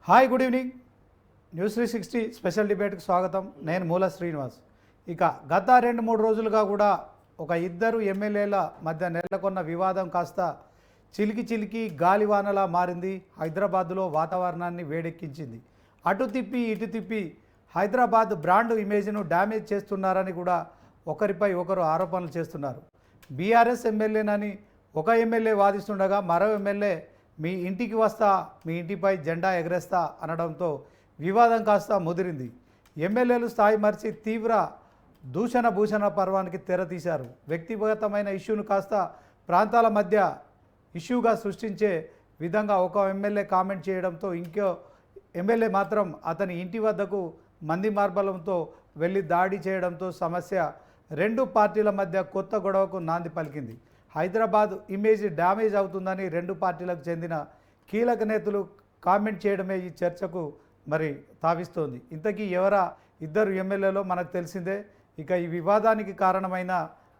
Hi good evening. News 360 special డిబేట్కి స్వాగతం. నేను మూల శ్రీనివాస్. ఇక గత 2-3 రోజులుగా కూడా ఒక ఇద్దరు ఎమ్మెల్యేల మధ్య నెలకొన్న వివాదం కాస్త చిలికి గాలివానలా మారింది. హైదరాబాద్లో వాతావరణాన్ని వేడెక్కించింది. అటు తిప్పి ఇటు తిప్పి హైదరాబాద్ బ్రాండ్ ఇమేజ్ను డ్యామేజ్ చేస్తున్నారని కూడా ఒకరిపై ఒకరు ఆరోపణలు చేస్తున్నారు. బీఆర్ఎస్ ఎమ్మెల్యేనని ఒక ఎమ్మెల్యే వాదిస్తుండగా మరో ఎమ్మెల్యే మీ ఇంటికి వస్తా, మీ ఇంటిపై జెండా ఎగరేస్తా అనడంతో వివాదం కాస్త ముదిరింది. ఎమ్మెల్యేలు స్థాయి మర్చి తీవ్ర భూషణ పర్వానికి తెరతీశారు. వ్యక్తిగతమైన ఇష్యూను కాస్త ప్రాంతాల మధ్య ఇష్యూగా సృష్టించే విధంగా ఒక ఎమ్మెల్యే కామెంట్ చేయడంతో ఇంకో ఎమ్మెల్యే మాత్రం అతని ఇంటి వద్దకు మంది మార్బలంతో వెళ్ళి దాడి చేయడంతో సమస్య రెండు పార్టీల మధ్య కొత్త గొడవకు నాంది పలికింది. హైదరాబాద్ ఇమేజ్ డ్యామేజ్ అవుతుందని రెండు పార్టీలకు చెందిన కీలక నేతలు కామెంట్ చేయడమే ఈ చర్చకు మరి తావిస్తోంది. ఇంతకీ ఎవరా ఇద్దరు ఎమ్మెల్యేలో మనకు తెలిసిందే. ఇక ఈ వివాదానికి కారణమైన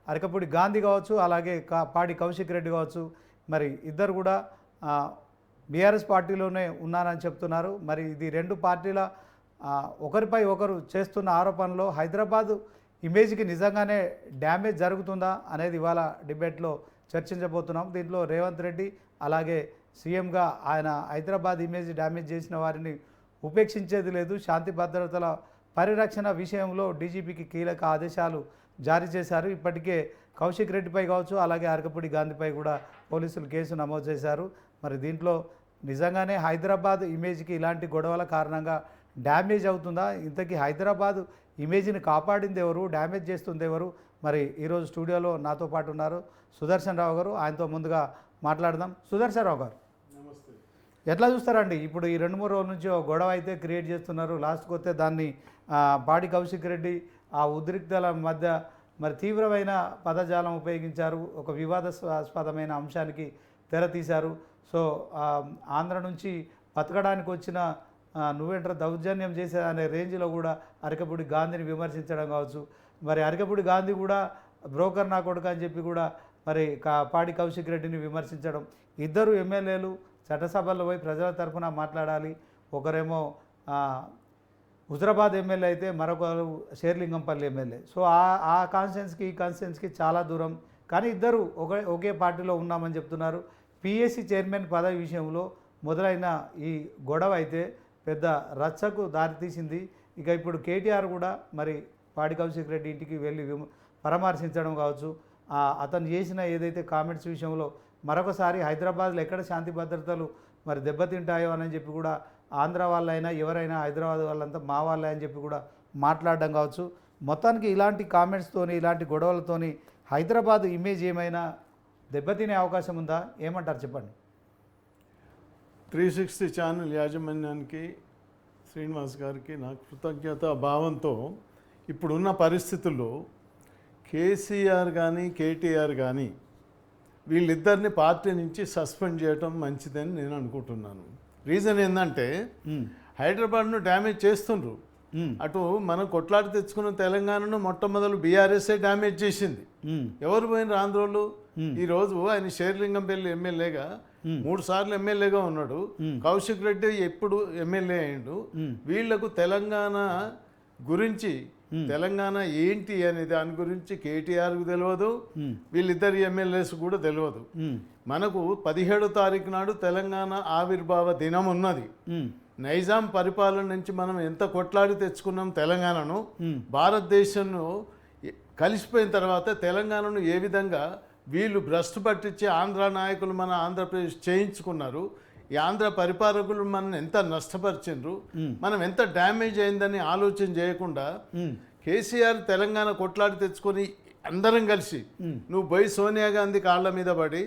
అరకపూడి గాంధీ కావచ్చు, అలాగే పాడి కౌశిక్ రెడ్డి కావచ్చు, మరి ఇద్దరు కూడా బీఆర్ఎస్ పార్టీలోనే ఉన్నారని చెప్తున్నారు. మరి ఇది రెండు పార్టీల ఒకరిపై ఒకరు చేస్తున్న ఆరోపణలో హైదరాబాదు ఇమేజ్కి నిజంగానే డ్యామేజ్ జరుగుతుందా అనేది ఇవాళ డిబేట్లో చర్చించబోతున్నాం. దీంట్లో రేవంత్ రెడ్డి అలాగే సీఎంగా ఆయన హైదరాబాద్ ఇమేజ్ డ్యామేజ్ చేసిన వారిని ఉపేక్షించేది లేదు. శాంతి భద్రతల పరిరక్షణ విషయంలో డీజీపీకి కీలక ఆదేశాలు జారీ చేశారు. ఇప్పటికే కౌశిక్ రెడ్డిపై కావచ్చు, అలాగే అరకపూడి గాంధీపై కూడా పోలీసులు కేసు నమోదు చేశారు. మరి దీంట్లో నిజంగానే హైదరాబాద్ ఇమేజ్కి ఇలాంటి గొడవల కారణంగా డ్యామేజ్ అవుతుందా? ఇంతకీ హైదరాబాద్ ఇమేజ్ని కాపాడింది ఎవరు, డ్యామేజ్ చేస్తుంది ఎవరు? మరి ఈరోజు స్టూడియోలో నాతో పాటు ఉన్నారు సుదర్శన్ రావు గారు. ఆయనతో ముందుగా మాట్లాడదాం. సుదర్శన్ రావు గారు, నమస్తే. ఎట్లా చూస్తారండి? ఇప్పుడు ఈ 2-3 రోజుల నుంచి గొడవ అయితే క్రియేట్ చేస్తున్నారు. లాస్ట్కి వస్తే దాన్ని పాడి కౌశిక్ రెడ్డి ఆ ఉద్రిక్తల మధ్య మరి తీవ్రమైన పదజాలం ఉపయోగించారు. ఒక వివాదాస్పదమైన అంశానికి తెరతీశారు. సో ఆంధ్ర నుంచి బతకడానికి వచ్చిన నువ్వేంటారు దౌర్జన్యం చేసే అనే రేంజ్లో కూడా అరకపూడి గాంధీని విమర్శించడం కావచ్చు. మరి అరకపూడి గాంధీ కూడా బ్రోకర్ నా కొడుకు అని చెప్పి కూడా మరి పాడి కౌశిక్ రెడ్డిని విమర్శించడం. ఇద్దరు ఎమ్మెల్యేలు చట్టసభల్లో పోయి ప్రజల తరఫున మాట్లాడాలి. ఒకరేమో హుజరాబాద్ ఎమ్మెల్యే అయితే మరొకరు షేర్లింగంపల్లి ఎమ్మెల్యే. సో ఆ కాన్స్టిట్యున్సీకి ఈ కాన్స్టిట్యున్సీకి చాలా దూరం. కానీ ఇద్దరు ఒకే పార్టీలో ఉన్నామని చెప్తున్నారు. పిఎస్సి చైర్మన్ పదవి విషయంలో మొదలైన ఈ గొడవ అయితే పెద్ద రచ్చకు దారితీసింది. ఇక ఇప్పుడు కేటీఆర్ కూడా మరి పాడి కౌశిక్ రెడ్డి ఇంటికి వెళ్ళి పరామర్శించడం కావచ్చు, అతను చేసిన ఏదైతే కామెంట్స్ విషయంలో మరొకసారి హైదరాబాద్లో ఎక్కడ శాంతి భద్రతలు మరి దెబ్బతింటాయో అని చెప్పి కూడా ఆంధ్ర వాళ్ళైనా ఎవరైనా హైదరాబాద్ వాళ్ళంతా మా వాళ్ళే అని చెప్పి కూడా మాట్లాడడం కావచ్చు. మొత్తానికి ఇలాంటి కామెంట్స్తోని ఇలాంటి గొడవలతోని హైదరాబాద్ ఇమేజ్ ఏమైనా దెబ్బతినే అవకాశం ఉందా? ఏమంటారు చెప్పండి. 360 ఛానల్ యాజమాన్యానికి, శ్రీనివాస్ గారికి నా కృతజ్ఞత భావంతో ఇప్పుడున్న పరిస్థితుల్లో కేసీఆర్ కానీ కేటీఆర్ కానీ వీళ్ళిద్దరిని పార్టీ నుంచి సస్పెండ్ చేయడం మంచిదని నేను అనుకుంటున్నాను. రీజన్ ఏంటంటే హైదరాబాద్ను డ్యామేజ్ చేస్తుండ్రు. అటు మనం కొట్లాడి తెచ్చుకున్న తెలంగాణను మొట్టమొదలు బీఆర్ఎస్ఏ డ్యామేజ్ చేసింది. ఎవరు పోయిన ఆంధ్రోళ్ళు? ఈరోజు ఆయన షేర్లింగంపల్లి ఎమ్మెల్యేగా 3 సార్లు ఎమ్మెల్యేగా ఉన్నాడు. కౌశిక్ రెడ్డి ఎప్పుడు ఎమ్మెల్యే అయ్యిండు. వీళ్లకు తెలంగాణ గురించి, తెలంగాణ ఏంటి అనే దాని గురించి కేటీఆర్కు తెలియదు, వీళ్ళిద్దరు ఎమ్మెల్యేస్ కూడా తెలియదు. మనకు 17వ తారీఖు నాడు తెలంగాణ ఆవిర్భావ దినం ఉన్నది. నైజాం పరిపాలన నుంచి మనం ఎంత కొట్లాడి తెచ్చుకున్నాం తెలంగాణను. భారతదేశంలో కలిసిపోయిన తర్వాత తెలంగాణను ఏ విధంగా వీళ్ళు భ్రష్టు పట్టించి ఆంధ్ర నాయకులు మన ఆంధ్రప్రదేశ్ చేయించుకున్నారు. ఈ ఆంధ్ర పరిపాలకులు మనం ఎంత నష్టపరిచిండ్రు, మనం ఎంత డ్యామేజ్ అయిందని ఆలోచన చేయకుండా కేసీఆర్ తెలంగాణ కొట్లాడి తెచ్చుకొని అందరం కలిసి నువ్వు పోయి సోనియా గాంధీ కాళ్ళ మీద పడి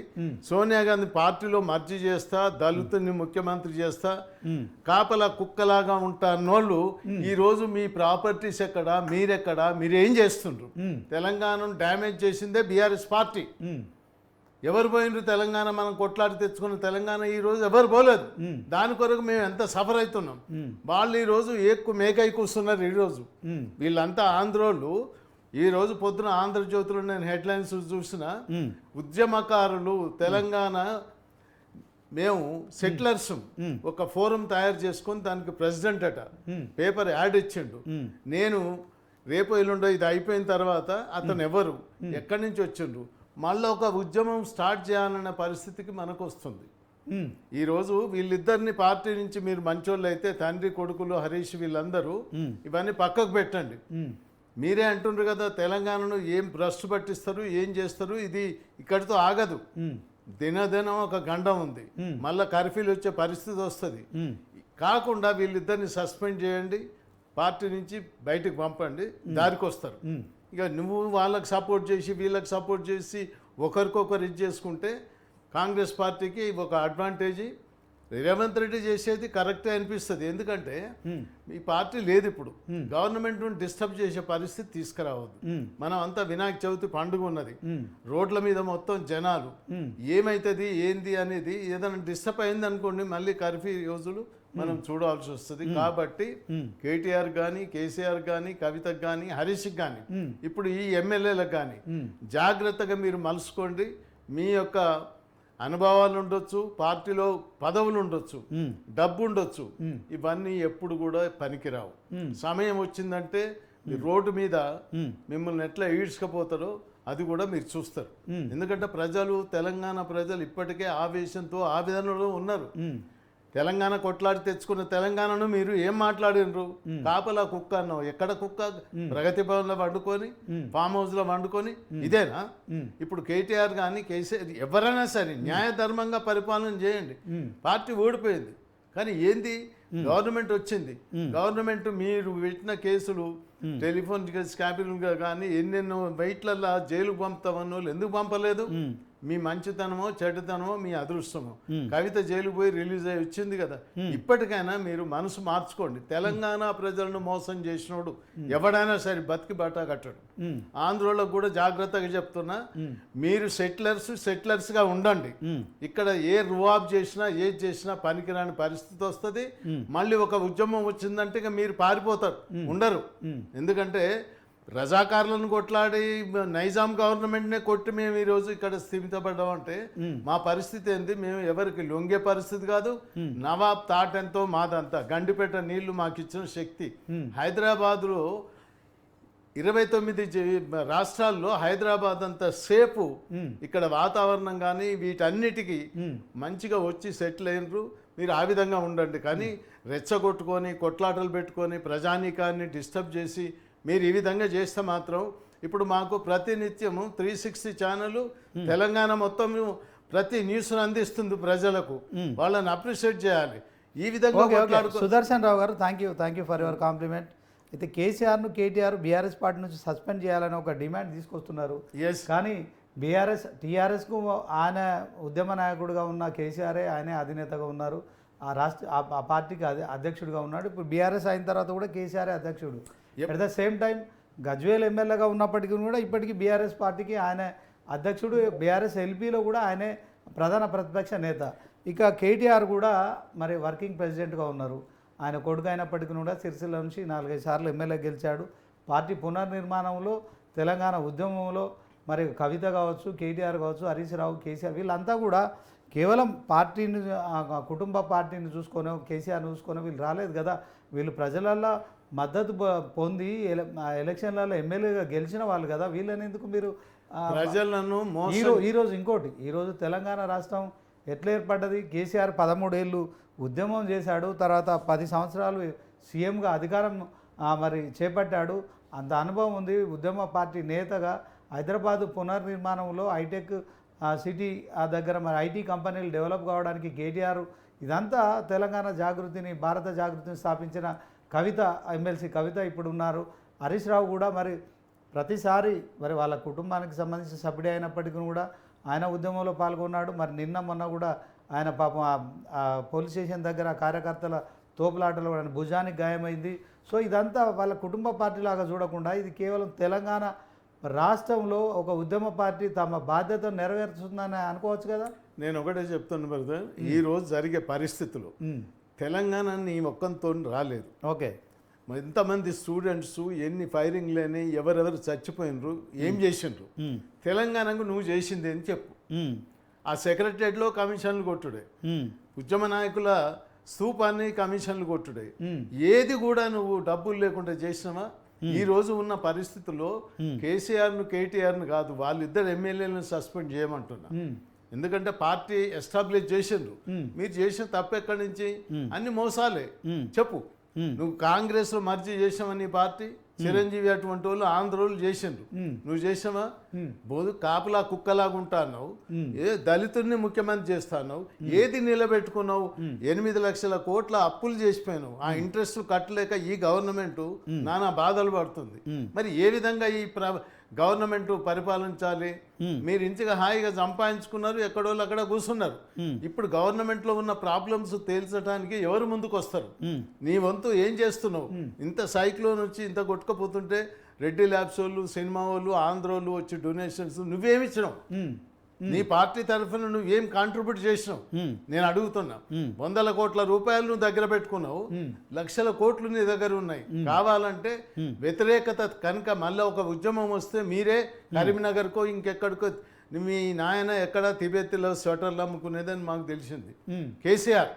సోనియా గాంధీ పార్టీలో మర్జీ చేస్తా, దళితుని ముఖ్యమంత్రి చేస్తా, కాపలా కుక్కలాగా ఉంటా అన్నోళ్ళు ఈరోజు మీ ప్రాపర్టీస్ ఎక్కడ, మీరెక్కడ, మీరేం చేస్తుండ్రు? తెలంగాణను డ్యామేజ్ చేసిందే బీఆర్ఎస్ పార్టీ. ఎవరు పోయినరు? తెలంగాణ మనం కొట్లాడి తెచ్చుకున్న తెలంగాణ ఈరోజు ఎవరు పోలేదు. దాని కొరకు మేము ఎంత సఫర్ అవుతున్నాం. వాళ్ళు ఈరోజు మేకై కూస్తున్నారు. ఈరోజు వీళ్ళంతా ఆంధ్రోళ్ళు. ఈరోజు పొద్దున ఆంధ్రజ్యోతిలో నేను హెడ్లైన్స్ చూసిన ఉద్యమకారులు తెలంగాణ మేము సెటిలర్స్ ఒక ఫోరం తయారు చేసుకొని దానికి ప్రెసిడెంట్ అట పేపర్ యాడ్ ఇచ్చిండు. నేను రేపు ఎల్లుండో ఇది అయిపోయిన తర్వాత అతను ఎవరు ఎక్కడి నుంచి వచ్చిండ్రు మళ్ళీ ఒక ఉద్యమం స్టార్ట్ చేయాలన్న పరిస్థితికి మనకు వస్తుంది. ఈరోజు వీళ్ళిద్దరిని పార్టీ నుంచి మీరు మంచోళ్ళు అయితే తండ్రి కొడుకులు హరీష్ వీళ్ళందరూ ఇవన్నీ పక్కకు పెట్టండి. మీరే అంటుండ్రు కదా తెలంగాణను ఏం భ్రష్టు పట్టిస్తారు ఏం చేస్తారు, ఇది ఇక్కడితో ఆగదు. దినదినం ఒక గండం ఉంది, మళ్ళీ కర్ఫ్యూలు వచ్చే పరిస్థితి వస్తుంది. కాకుండా వీళ్ళిద్దరిని సస్పెండ్ చేయండి, పార్టీ నుంచి బయటకు పంపండి, దారికి వస్తారు. ఇక నువ్వు వాళ్ళకి సపోర్ట్ చేసి వీళ్ళకి సపోర్ట్ చేసి ఒకరికొకరు ఇది చేసుకుంటే కాంగ్రెస్ పార్టీకి ఒక అడ్వాంటేజీ. రేవంత్ రెడ్డి చేసేది కరెక్టే అనిపిస్తుంది, ఎందుకంటే ఈ పార్టీ లేదు ఇప్పుడు, గవర్నమెంట్ డిస్టర్బ్ చేసే పరిస్థితి తీసుకురావద్దు. మనం అంతా వినాయక చవితి పండుగ ఉన్నది, రోడ్ల మీద మొత్తం జనాలు, ఏమైతుంది ఏంది అనేది ఏదైనా డిస్టర్బ్ అయింది అనుకోండి మళ్ళీ కర్ఫ్యూ రోజులు మనం చూడాల్సి వస్తుంది. కాబట్టి కేటీఆర్ కానీ కేసీఆర్ కానీ కవితకు కానీ హరీష్కి కానీ ఇప్పుడు ఈ ఎమ్మెల్యేలకు కానీ జాగ్రత్తగా మీరు మలుసుకోండి. మీ యొక్క అనుభవాలు ఉండొచ్చు, పార్టీలో పదవులు ఉండొచ్చు, డబ్బు ఉండొచ్చు, ఇవన్నీ ఎప్పుడు కూడా పనికిరావు. సమయం వచ్చిందంటే రోడ్డు మీద మిమ్మల్ని ఎట్లా ఈడ్చుకపోతారో అది కూడా మీరు చూస్తారు. ఎందుకంటే ప్రజలు, తెలంగాణ ప్రజలు ఇప్పటికే ఆవేశంతో ఆవేదనలో ఉన్నారు. తెలంగాణ కొట్లాడి తెచ్చుకున్న తెలంగాణను మీరు ఏం మాట్లాడినరు? కాపలా కుక్క అన్నావు. ఎక్కడ కుక్క? ప్రగతి భవన్లో వండుకొని, ఫామ్ హౌస్లో వండుకొని, ఇదేనా? ఇప్పుడు కేటీఆర్ కానీ కేసీఆర్ ఎవరైనా సరే న్యాయధర్మంగా పరిపాలన చేయండి. పార్టీ ఓడిపోయింది కానీ ఏంది, గవర్నమెంట్ వచ్చింది. గవర్నమెంట్ మీరు పెట్టిన కేసులు, టెలిఫోన్ స్కాపింగ్ కానీ ఎన్నెన్నో వెయిట్లల్లో జైలుకు పంపుతామన్న వాళ్ళు ఎందుకు పంపలేదు? మీ మంచితనమో చెడ్డతనమో మీ అదృష్టమో. కవిత జైలు పోయి రిలీజ్ అయ్యి వచ్చింది కదా. ఇప్పటికైనా మీరు మనసు మార్చుకోండి. తెలంగాణ ప్రజలను మోసం చేసినోడు ఎవడైనా సరే బతికి బట్ట కట్టడు. ఆంధ్రలో కూడా జాగ్రత్తగా చెప్తున్నా, మీరు సెటిలర్స్గా ఉండండి. ఇక్కడ ఏ రువాబ్ చేసినా ఏది చేసినా పనికిరాని పరిస్థితి వస్తుంది. మళ్ళీ ఒక ఉద్యమం వచ్చిందంటే ఇక మీరు పారిపోతారు, ఉండరు. ఎందుకంటే రజాకారులను కొట్లాడి నైజాం గవర్నమెంట్నే కొట్టి మేము ఈరోజు ఇక్కడ స్థిమితపడ్డామంటే మా పరిస్థితి ఏంది? మేము ఎవరికి లొంగే పరిస్థితి కాదు. నవాబ్ తాటెంతో మాదంతా, గండిపేట నీళ్లు మాకు ఇచ్చిన శక్తి. హైదరాబాద్లో 29 రాష్ట్రాల్లో హైదరాబాద్ అంత సేపు, ఇక్కడ వాతావరణం కానీ వీటన్నిటికీ మంచిగా వచ్చి సెటిల్ అయినరు. మీరు ఆ విధంగా ఉండండి. కానీ రెచ్చగొట్టుకొని కొట్లాటలు పెట్టుకొని ప్రజానీకాన్ని డిస్టర్బ్ చేసి మీరు ఈ విధంగా చేస్తే మాత్రం, ఇప్పుడు మాకు ప్రతినిత్యము 360 ఛానల్ తెలంగాణ మొత్తం ప్రతి న్యూస్ను అందిస్తుంది ప్రజలకు. వాళ్ళని అప్రిషియేట్ చేయాలి. ఈ విధంగా సుదర్శన్ రావు గారు, thank you for your compliment. అయితే కేసీఆర్ను కేటీఆర్ బీఆర్ఎస్ పార్టీ నుంచి సస్పెండ్ చేయాలని ఒక డిమాండ్ తీసుకొస్తున్నారు. కానీ టీఆర్ఎస్కు ఆయన ఉద్యమ నాయకుడిగా ఉన్న కేసీఆరే ఆయనే అధినేతగా ఉన్నారు, ఆ పార్టీకి అధ్యక్షుడిగా ఉన్నాడు. ఇప్పుడు బీఆర్ఎస్ అయిన తర్వాత కూడా కేసీఆర్ అధ్యక్షుడు. At the same time Gajwel ఎమ్మెల్యేగా ఉన్నప్పటికీ కూడా ఇప్పటికీ బీఆర్ఎస్ పార్టీకి ఆయన అధ్యక్షుడు, బీఆర్ఎస్ ఎల్పీలో కూడా ఆయనే ప్రధాన ప్రతిపక్ష నేత. ఇక కేటీఆర్ కూడా మరి వర్కింగ్ ప్రెసిడెంట్గా ఉన్నారు. ఆయన కొడుకు అయినప్పటికీ కూడా సిరిసిల్ల నుంచి 4-5 సార్లు ఎమ్మెల్యే గెలిచాడు. పార్టీ పునర్నిర్మాణంలో, తెలంగాణ ఉద్యమంలో మరి కవిత కావచ్చు, కేటీఆర్ కావచ్చు, హరీష్ రావు, కేసీఆర్ వీళ్ళంతా కూడా కేవలం పార్టీని, కుటుంబ పార్టీని చూసుకొని, కేసీఆర్ని చూసుకొని వీళ్ళు రాలేదు కదా. వీళ్ళు ప్రజలల్లో మద్దతు పొంది ఎలక్షన్లలో ఎమ్మెల్యేగా గెలిచిన వాళ్ళు కదా. వీళ్ళని ఎందుకు మీరు ప్రజలను ఈరోజు ఇంకోటి, ఈరోజు తెలంగాణ రాష్ట్రం ఎట్లా ఏర్పడ్డది? కేసీఆర్ 13 ఏళ్ళు ఉద్యమం చేశాడు, తర్వాత 10 సంవత్సరాలు సీఎంగా అధికారం మరి చేపట్టాడు. అంత అనుభవం ఉంది. ఉద్యమ పార్టీ నేతగా హైదరాబాదు పునర్నిర్మాణంలో హైటెక్ సిటీ దగ్గర మరి ఐటీ కంపెనీలు డెవలప్ కావడానికి కేటీఆర్, ఇదంతా తెలంగాణ జాగృతిని, భారత జాగృతిని స్థాపించిన కవిత, ఎమ్మెల్సీ కవిత ఇప్పుడు ఉన్నారు. హరీష్ రావు కూడా మరి ప్రతిసారి మరి వాళ్ళ కుటుంబానికి సంబంధించిన సభ్యుడే అయినప్పటికీ కూడా ఆయన ఉద్యమంలో పాల్గొన్నాడు. మరి నిన్న మొన్న కూడా ఆయన పాపం పోలీస్ స్టేషన్ దగ్గర కార్యకర్తల తోపులాటలో ఆయన భుజానికి గాయమైంది. సో ఇదంతా వాళ్ళ కుటుంబ పార్టీలాగా చూడకుండా ఇది కేవలం తెలంగాణ రాష్ట్రంలో ఒక ఉద్యమ పార్టీ తమ బాధ్యతను నెరవేరుస్తుందని అనుకోవచ్చు కదా. నేను ఒకటే చెప్తాను బ్రదర్, ఈరోజు జరిగే పరిస్థితులు తెలంగాణ నీ ఒక్కంతో రాలేదు. ఓకే, ఎంతమంది స్టూడెంట్స్ ఎన్ని ఫైరింగ్ లేని, ఎవరెవరు చచ్చిపోయినరు, ఏం చేసిండ్రు, తెలంగాణకు నువ్వు చేసింది అని చెప్పు. ఆ సెక్రటరియట్లో కమిషన్లు కొట్టుడే, ఉద్యమ నాయకుల స్తూపాన్ని కమిషన్లు కొట్టుడే, ఏది కూడా నువ్వు డబ్బులు లేకుండా చేసినావా? ఈ రోజు ఉన్న పరిస్థితుల్లో కేసీఆర్ను కేటీఆర్ను కాదు, వాళ్ళిద్దరు ఎమ్మెల్యేలను సస్పెండ్ చేయమంటున్నా. ఎందుకంటే పార్టీ ఎస్టాబ్లిష్ చేసిండ్రు, మీరు చేసిన తప్పు ఎక్కడి నుంచి? అన్ని మోసాలే. చెప్పు, నువ్వు కాంగ్రెస్లో మర్జీ చేసావని పార్టీ, చిరంజీవి అటువంటి వాళ్ళు ఆంధ్రోళ్ళు చేసిండ్రు, నువ్వు చేసావా? బోధు కాపులా కుక్కలాగా ఉంటావు, ఏ దళితుడిని ముఖ్యమంత్రి చేస్తావు, ఏది నిలబెట్టుకున్నావు? 8 లక్షల కోట్ల అప్పులు చేసిపోయావు, ఆ ఇంట్రెస్ట్ కట్టలేక ఈ గవర్నమెంట్ నానా బాధలు పడుతుంది. మరి ఏ విధంగా ఈ గవర్నమెంట్ పరిపాలించాలి? మీరు ఇంతగా హాయిగా సంపాదించుకున్నారు, ఎక్కడోళ్ళు అక్కడ కూర్చున్నారు. ఇప్పుడు గవర్నమెంట్లో ఉన్న ప్రాబ్లమ్స్ తేల్చడానికి ఎవరు ముందుకు వస్తారు? నీ వంతు ఏం చేస్తున్నావు? ఇంత సైక్లోన్ వచ్చి ఇంత కొట్టుకపోతుంటే రెడ్డి ల్యాబ్స్ వాళ్ళు, సినిమా వాళ్ళు, ఆంధ్రోళ్ళు వచ్చి డొనేషన్స్ నువ్వేమిచ్చినావు? నీ పార్టీ తరఫున నువ్వేం కాంట్రిబ్యూట్ చేసినావు? నేను అడుగుతున్నా. 100 కోట్ల రూపాయలు నువ్వు దగ్గర పెట్టుకున్నావు, లక్షల కోట్లు నీ దగ్గర ఉన్నాయి. కావాలంటే వ్యతిరేకత కనుక మళ్ళీ ఒక ఉద్యమం వస్తే మీరే కరీంనగర్కో ఇంకెక్కడికో, మీ నాయన ఎక్కడ తిబెత్లో స్వెటర్లు అమ్ముకునేదని మాకు తెలిసింది. కేసీఆర్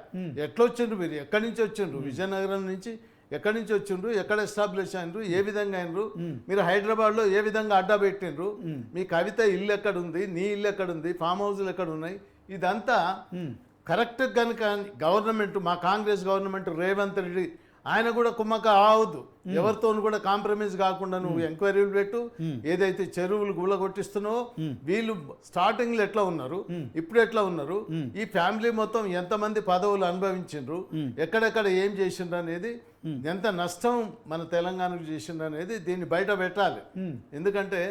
ఎట్లొచ్చిండ్రు, మీరు ఎక్కడి నుంచి వచ్చిండ్రు? విజయనగరం నుంచి ఎక్కడి నుంచి వచ్చిండ్రు? ఎక్కడ ఎస్టాబ్లిష్ అయినరు? ఏ విధంగా అయినరు? మీరు హైదరాబాద్లో ఏ విధంగా అడ్డా పెట్టినరు? మీ కవిత ఇల్లు ఎక్కడుంది? నీ ఇల్లు ఎక్కడుంది? ఫామ్ హౌస్లు ఎక్కడ ఉన్నాయి? ఇదంతా కరెక్ట్ కనుక గవర్నమెంట్, మా కాంగ్రెస్ గవర్నమెంట్, రేవంత్ రెడ్డి ఆయన కూడా కుమ్మక అవద్దు, ఎవరితో కూడా కాంప్రమైజ్ కాకుండా నువ్వు ఎంక్వైరీలు పెట్టు. ఏదైతే చెరువులు గుళ్ళ కొట్టిస్తున్నావో, వీళ్ళు స్టార్టింగ్లో ఎట్లా ఉన్నారు, ఇప్పుడు ఎట్లా ఉన్నారు, ఈ ఫ్యామిలీ మొత్తం ఎంతమంది పదవులు అనుభవించిండ్రు, ఎక్కడెక్కడ ఏం చేసిండ్రు అనేది, ఎంత నష్టం మన తెలంగాణకు చేసిండ్రు అనేది దీన్ని బయట పెట్టాలి. ఎందుకంటే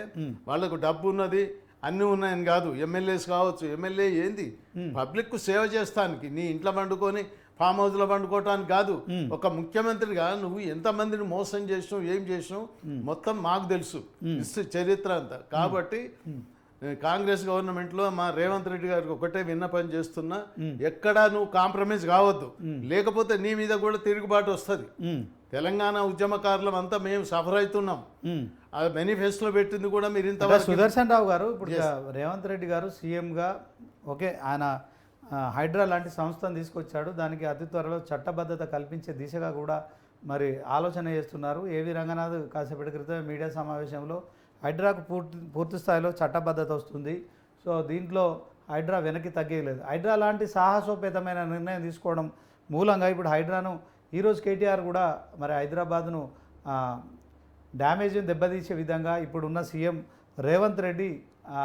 వాళ్ళకు డబ్బు ఉన్నది, అన్నీ ఉన్నాయని కాదు. ఎమ్మెల్యేస్ కావచ్చు, ఎమ్మెల్యే ఏంది పబ్లిక్కు సేవ చేస్తానికి, నీ ఇంట్లో పండుకొని ఫామ్ హౌస్లో పండుకోవటానికి కాదు. ఒక ముఖ్యమంత్రిగా నువ్వు ఎంతమందిని మోసం చేసినావు, ఏం చేసినావు మొత్తం మాకు తెలుసు, చరిత్ర అంతా. కాబట్టి కాంగ్రెస్ గవర్నమెంట్లో మా రేవంత్ రెడ్డి గారికి ఒకటే విన్నపం చేస్తున్నా, ఎక్కడా నువ్వు కాంప్రమైజ్ కావద్దు, లేకపోతే నీ మీద కూడా తిరుగుబాటు వస్తుంది. తెలంగాణ ఉద్యమకారులం అంతా మేము సఫర్ అవుతున్నాం. ఆ మేనిఫెస్టోలో పెట్టింది కూడా మీరు ఇంతవరకు. సుదర్శన్ రావు గారు, ఇప్పుడు రేవంత్ రెడ్డి గారు సీఎంగా ఓకే, ఆయన హైడ్రా లాంటి సంస్థను తీసుకొచ్చాడు, దానికి అతి త్వరలో చట్టబద్ధత కల్పించే దిశగా కూడా మరి ఆలోచన చేస్తున్నారు. ఏవి రంగనాథ్ కాసేపటి క్రితం మీడియా సమావేశంలో హైడ్రాకు పూర్తి స్థాయిలో చట్టబద్ధత వస్తుంది, సో దీంట్లో హైడ్రా వెనక్కి తగ్గలేదు. హైడ్రా లాంటి సాహసోపేతమైన నిర్ణయం తీసుకోవడం మూలంగా ఇప్పుడు హైడ్రాను ఈరోజు కేటీఆర్ కూడా మరి హైదరాబాద్ను డ్యామేజ్ని దెబ్బతీసే విధంగా ఇప్పుడున్న సీఎం రేవంత్ రెడ్డి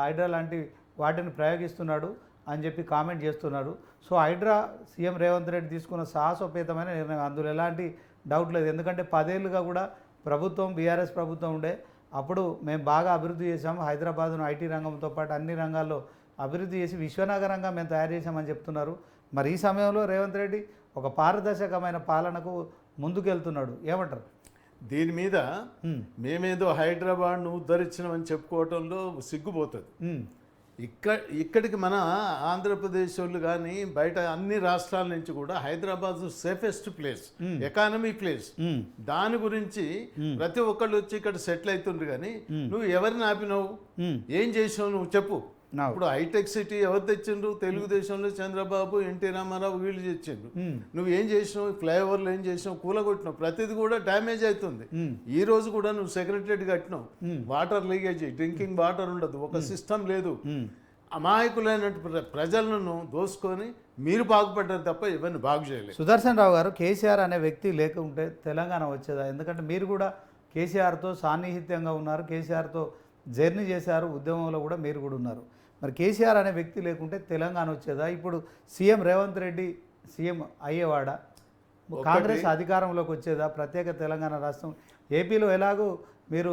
హైడ్రా లాంటి వాటిని ప్రయోగిస్తున్నాడు అని చెప్పి కామెంట్ చేస్తున్నారు. సో హైడ్రా సీఎం రేవంత్ రెడ్డి తీసుకున్న సాహసోపేతమైన నిర్ణయం, అందులో ఎలాంటి డౌట్ లేదు. ఎందుకంటే 10 ఏళ్ళుగా కూడా ప్రభుత్వం, బీఆర్ఎస్ ప్రభుత్వం ఉండే, అప్పుడు మేము బాగా అభివృద్ధి చేసాము, హైదరాబాద్ను ఐటీ రంగంతో పాటు అన్ని రంగాల్లో అభివృద్ధి చేసి విశ్వనగరంగా మేము తయారు చేసామని చెప్తున్నారు. మరి ఈ సమయంలో రేవంత్ రెడ్డి ఒక పారదర్శకమైన పాలనకు ముందుకెళ్తున్నాడు, ఏమంటారు దీని మీద? మేమేదో హైదరాబాద్ను ఉద్ధరించినామని చెప్పుకోవటంలో సిగ్గుపోతుంది. ఇక్కడికి మన ఆంధ్రప్రదేశ్ వాళ్ళు కానీ బయట అన్ని రాష్ట్రాల నుంచి కూడా Hyderabad safest place, economy place, దాని గురించి ప్రతి ఒక్కళ్ళు వచ్చి ఇక్కడ సెటిల్ అవుతుండ్రు. కానీ నువ్వు ఎవరిని ఆపినావు, ఏం చేసినావు నువ్వు చెప్పు. ఇప్పుడు హైటెక్ సిటీ ఎవరు తెచ్చిండ్రు? తెలుగుదేశంలో చంద్రబాబు, ఎన్టీ రామారావు వీళ్ళు తెచ్చిండ్రు. నువ్వు ఏం చేసినావు? ఫ్లైఓవర్లు ఏం చేసినావు? కూలగొట్టినావు. ప్రతిది కూడా డ్యామేజ్ అవుతుంది. ఈ రోజు కూడా నువ్వు సెక్రటరేట్ కట్టినావు, వాటర్ లీకేజ్, డ్రింకింగ్ వాటర్ ఉండదు, ఒక సిస్టమ్ లేదు. అమాయకులైనటువంటి ప్రజలను దోసుకొని మీరు బాగుపడ్డారు తప్ప ఎవరిని బాగు చేయలేదు. సుదర్శన్ రావు గారు, కేసీఆర్ అనే వ్యక్తి లేకుంటే తెలంగాణ వచ్చేదా? ఎందుకంటే మీరు కూడా కేసీఆర్తో సాన్నిహిత్యంగా ఉన్నారు, కేసీఆర్తో జర్నీ చేశారు, ఉద్యమంలో కూడా మీరు కూడా ఉన్నారు. మరి కేసీఆర్ అనే వ్యక్తి లేకుంటే తెలంగాణ వచ్చేదా? ఇప్పుడు సీఎం రేవంత్ రెడ్డి సీఎం అయ్యేవాడా? కాంగ్రెస్ అధికారంలోకి వచ్చేదా? ప్రత్యేక తెలంగాణ రాష్ట్రం, ఏపీలో ఎలాగూ మీరు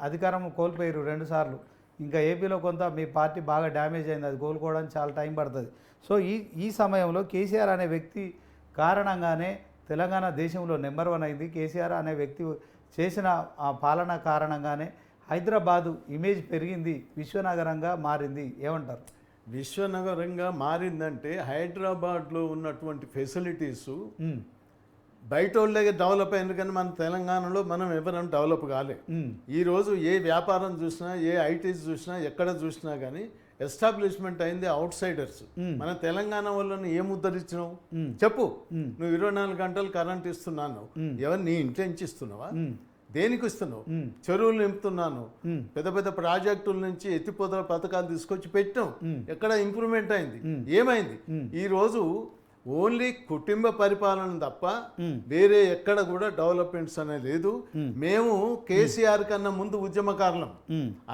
అధికారం కోల్పోయారు 2 సార్లు, ఇంకా ఏపీలో కొంత మీ పార్టీ బాగా డ్యామేజ్ అయింది, అది కోలుకోవడానికి చాలా టైం పడుతుంది. సో ఈ సమయంలో కేసీఆర్ అనే వ్యక్తి కారణంగానే తెలంగాణ దేశంలో నెంబర్ 1 అయింది. కేసీఆర్ అనే వ్యక్తి చేసిన ఆ పాలన కారణంగానే హైదరాబాదు ఇమేజ్ పెరిగింది, విశ్వనగరంగా మారింది, ఏమంటారు? విశ్వనగరంగా మారిందంటే హైదరాబాద్లో ఉన్నటువంటి ఫెసిలిటీసు బయట వాళ్ళే డెవలప్ అయింది, కానీ మన తెలంగాణలో మనం ఎవరైనా డెవలప్ కాలే. ఈరోజు ఏ వ్యాపారం చూసినా, ఏ ఐటీస్ చూసినా, ఎక్కడ చూసినా కానీ ఎస్టాబ్లిష్మెంట్ అయింది అవుట్ సైడర్స్. మన తెలంగాణ వాళ్ళని ఏం ఉద్ధరించినావు చెప్పు. నువ్వు 24 గంటలు కరెంట్ ఇస్తున్నాను, ఎవరు నీ ఇంట్లో నుంచి ఇస్తున్నావా? దేనికి ఇస్తున్నావు? చెరువులు నింపుతున్నాను, పెద్ద పెద్ద ప్రాజెక్టుల నుంచి ఎత్తిపోతల పథకాలు తీసుకొచ్చి పెట్టాం, ఎక్కడ ఇంప్రూవ్మెంట్ అయింది? ఏమైంది? ఈరోజు ఓన్లీ కుటుంబ పరిపాలన తప్ప వేరే ఎక్కడ కూడా డెవలప్మెంట్స్ అనేది లేదు. మేము కేసీఆర్ కన్నా ముందు ఉద్యమకారులం,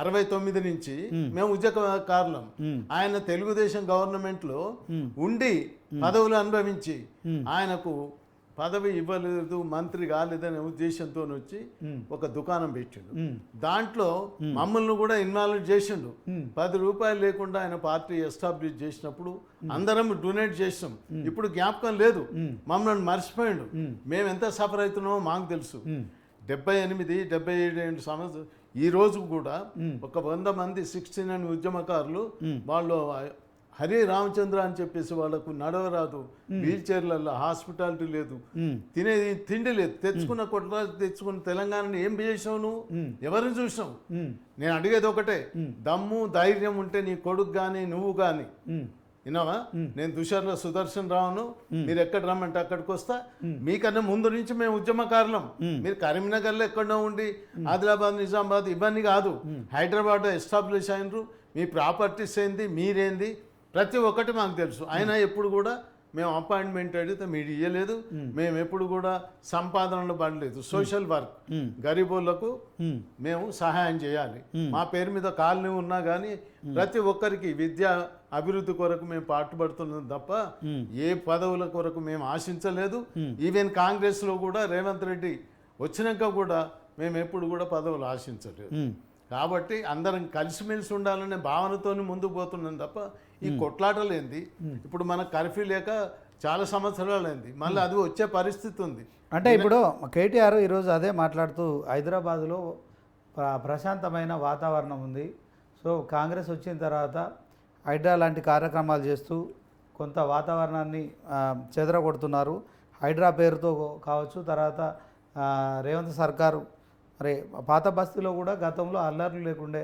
69 నుంచి మేము ఉద్యమకారులం. ఆయన తెలుగుదేశం గవర్నమెంట్ లో ఉండి పదవులు అనుభవించి ఆయనకు పదవి ఇవ్వలేదు, మంత్రి కాలేదనే ఉద్దేశంతో వచ్చి ఒక దుకాణం పెట్టిండు. దాంట్లో మమ్మల్ని కూడా ఇన్వాల్వ్ చేసిండు. 10 రూపాయలు లేకుండా ఆయన పార్టీ ఎస్టాబ్లిష్ చేసినప్పుడు అందరం డొనేట్ చేసాం. ఇప్పుడు జ్ఞాపకం లేదు, మమ్మల్ని మర్చిపోయిండు. మేము ఎంత సఫర్ అవుతున్నామో మాకు తెలుసు. 78-77 సంవత్సరం ఈ రోజు కూడా ఒక 100 మంది 69 ఉద్యమకారులు, వాళ్ళు హరి రామచంద్ర అని చెప్పేసి వాళ్ళకు నడవరాదు, వీల్ చైర్లలో, హాస్పిటాలిటీ లేదు, తినేది తిండి లేదు, తెచ్చుకున్న కొట్ల తెచ్చుకున్న తెలంగాణని ఏం చేసావు నువ్వు? ఎవరిని చూసినావు? నేను అడిగేది ఒకటే, దమ్ము ధైర్యం ఉంటే నీ కొడుకు కానీ నువ్వు కానీ, విన్నావా? నేను దుషర్ల సుదర్శన్ రావును, మీరు ఎక్కడ రమ్మంటే అక్కడికి వస్తా. మీకన్నా ముందు నుంచి మేము ఉద్యమకారులం. మీరు కరీంనగర్లో ఎక్కడో ఉండి ఆదిలాబాద్, నిజామాబాద్ ఇవన్నీ కాదు, హైదరాబాద్ ఎస్టాబ్లిష్ అయినరు. మీ ప్రాపర్టీస్ ఏంది, మీరేంది, ప్రతి ఒక్కటి మాకు తెలుసు. అయినా ఎప్పుడు కూడా మేము అపాయింట్మెంట్ అడిగితే మీరు ఇవ్వలేదు. మేము ఎప్పుడు కూడా సంపాదనలో పడలేదు. సోషల్ వర్క్, గరీబోళ్లకు మేము సహాయం చేయాలి. మా పేరు మీద కాలనీ ఉన్నా కానీ ప్రతి ఒక్కరికి విద్యా అభివృద్ధి కొరకు మేము పాటుపడుతున్నాం తప్ప ఏ పదవుల కొరకు మేము ఆశించలేదు. ఈవెన్ కాంగ్రెస్ లో కూడా రేవంత్ రెడ్డి వచ్చినాక కూడా మేము ఎప్పుడు కూడా పదవులు ఆశించలేదు. కాబట్టి అందరం కలిసిమెలిసి ఉండాలనే భావనతో ముందుకు పోతున్నాం తప్ప ఈ కొట్లాటలు ఏంది? ఇప్పుడు మనకు కర్ఫ్యూ లేక చాలా సంవత్సరాలు అయింది, మళ్ళీ అది వచ్చే పరిస్థితి ఉంది. అంటే ఇప్పుడు కేటీఆర్ ఈరోజు అదే మాట్లాడుతూ హైదరాబాదులో ప్రశాంతమైన వాతావరణం ఉంది, సో కాంగ్రెస్ వచ్చిన తర్వాత హైడ్రా లాంటి కార్యక్రమాలు చేస్తూ కొంత వాతావరణాన్ని చెదరగొడుతున్నారు. హైడ్రా పేరుతో కావచ్చు, తర్వాత రేవంత్ సర్కారు మరి పాత బస్తీలో కూడా గతంలో అల్లర్లు లేకుండే,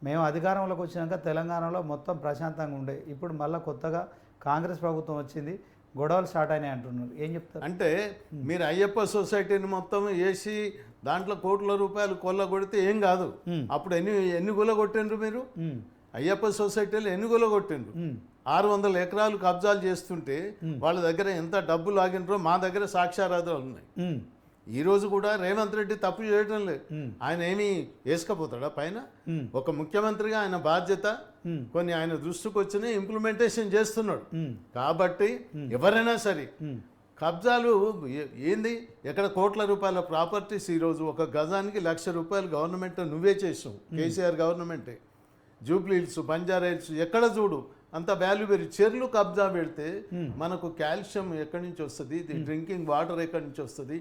మేము అధికారంలోకి వచ్చినాక తెలంగాణలో మొత్తం ప్రశాంతంగా ఉండే, ఇప్పుడు మళ్ళీ కొత్తగా కాంగ్రెస్ ప్రభుత్వం వచ్చింది, గొడవలు స్టార్ట్ అయినాయి అంటున్నారు. ఏం చెప్తారు? అంటే మీరు అయ్యప్ప సొసైటీని మొత్తం వేసి దాంట్లో కోట్ల రూపాయలు కొల్లగొడితే ఏం కాదు. అప్పుడు ఎన్ని కొల్లగొట్టిండ్రు మీరు? అయ్యప్ప సొసైటీలో ఎన్ని కొల్లగొట్టిండ్రు? 600 ఎకరాలు కబ్జాలు చేస్తుంటే వాళ్ళ దగ్గర ఎంత డబ్బు లాగినరో మా దగ్గర సాక్ష్యాధారాలు ఉన్నాయి. ఈ రోజు కూడా రేవంత్ రెడ్డి తప్పు చేయడం లేదు. ఆయన ఏమి వేసుకపోతాడా పైన? ఒక ముఖ్యమంత్రిగా ఆయన బాధ్యత, కొన్ని ఆయన దృష్టికి వచ్చిన ఇంప్లిమెంటేషన్ చేస్తున్నాడు. కాబట్టి ఎవరైనా సరే కబ్జాలు ఏంది, ఎక్కడ కోట్ల రూపాయల ప్రాపర్టీస్ ఈరోజు ఒక గజానికి ₹1,00,000 గవర్నమెంట్ నువ్వే చేసావు, కేసీఆర్ గవర్నమెంటే. జూబ్లీ హిల్స్, బంజారా హిల్స్ ఎక్కడ చూడు అంత వాల్యూ పెరిగి, చెర్లు కబ్జా పెడితే మనకు కాల్షియం ఎక్కడి నుంచి వస్తుంది, డ్రింకింగ్ వాటర్ ఎక్కడి నుంచి వస్తుంది?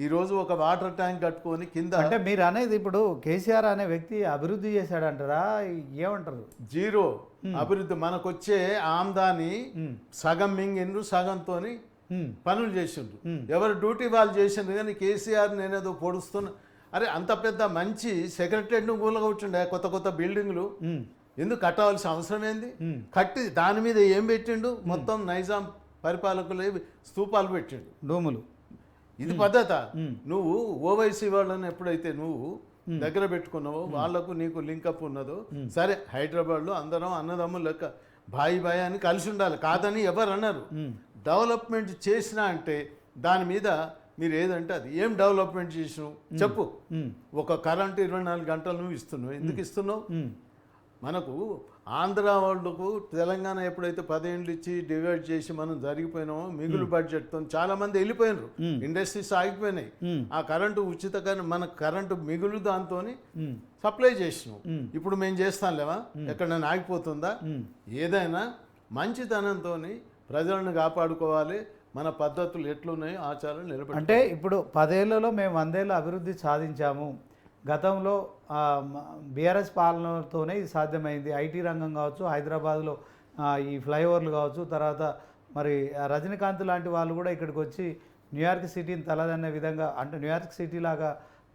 ఈ రోజు ఒక వాటర్ ట్యాంక్ కట్టుకొని కింద, అంటే మీరు అనేది ఇప్పుడు కేసీఆర్ అనే వ్యక్తి అభివృద్ధి చేశాడంటారా, ఏమంటారు? జీరో అభివృద్ధి. మనకు వచ్చే ఆమ్దాని సగం మింగిండ్రు, సగంతో పనులు చేసిండ్రు. ఎవరు డ్యూటీ వాళ్ళు చేసిండ్రు. కానీ కేసీఆర్ నేనేదో పొడుస్తున్నా, అరే అంత పెద్ద మంచి సెక్రటరీని కూలగొట్టిండే, కొత్త కొత్త బిల్డింగ్లు ఎందుకు కట్టవలసిన అవసరం ఏంది? కట్టి దాని మీద ఏం పెట్టిండు? మొత్తం నైజాం పరిపాలకులు స్తూపాలు పెట్టిండు, డోములు. ఇది పద్ధత? నువ్వు ఓవైసీ వాళ్ళని ఎప్పుడైతే నువ్వు దగ్గర పెట్టుకున్నావో, వాళ్లకు నీకు లింకప్ ఉన్నదో, సరే హైదరాబాద్లో అందరం అన్నదమ్ములు లెక్క బాయి బాయి అని కలిసి ఉండాలి, కాదని ఎవరు అన్నారు. డెవలప్మెంట్ చేసినా అంటే దాని మీద మీరు ఏదంటే అది. ఏం డెవలప్మెంట్ చేసినావు చెప్పు. ఒక కరెంటు 24 గంటలు నువ్వు ఇస్తున్నావు, ఎందుకు ఇస్తున్నావు? మనకు ఆంధ్ర వాళ్ళకు తెలంగాణ ఎప్పుడైతే 10 ఏళ్ళు ఇచ్చి డివైడ్ చేసి మనం జరిగిపోయినామో, మిగులు బడ్జెట్తో చాలా మంది వెళ్ళిపోయినారు, ఇండస్ట్రీస్ ఆగిపోయినాయి. ఆ కరెంటు ఉచిత మన కరెంటు మిగులు దాంతో సప్లై చేసినాం. ఇప్పుడు మేము చేస్తాం లేవా? ఎక్కడైనా ఆగిపోతుందా? ఏదైనా మంచితనంతో ప్రజలను కాపాడుకోవాలి. మన పద్ధతులు ఎట్లున్నాయో ఆచారాలు నిలబెట్టాలి. అంటే ఇప్పుడు 10 ఏళ్లలో మేము 100 ఏళ్ళ అభివృద్ధి సాధించాము. గతంలో బీఆర్ఎస్ పాలనతోనే ఇది సాధ్యమైంది. ఐటీ రంగం కావచ్చు, హైదరాబాద్లో ఈ ఫ్లైఓవర్లు కావచ్చు, తర్వాత మరి రజనీకాంత్ లాంటి వాళ్ళు కూడా ఇక్కడికి వచ్చి న్యూయార్క్ సిటీని తలదన్న విధంగా అంటే న్యూయార్క్ సిటీ లాగా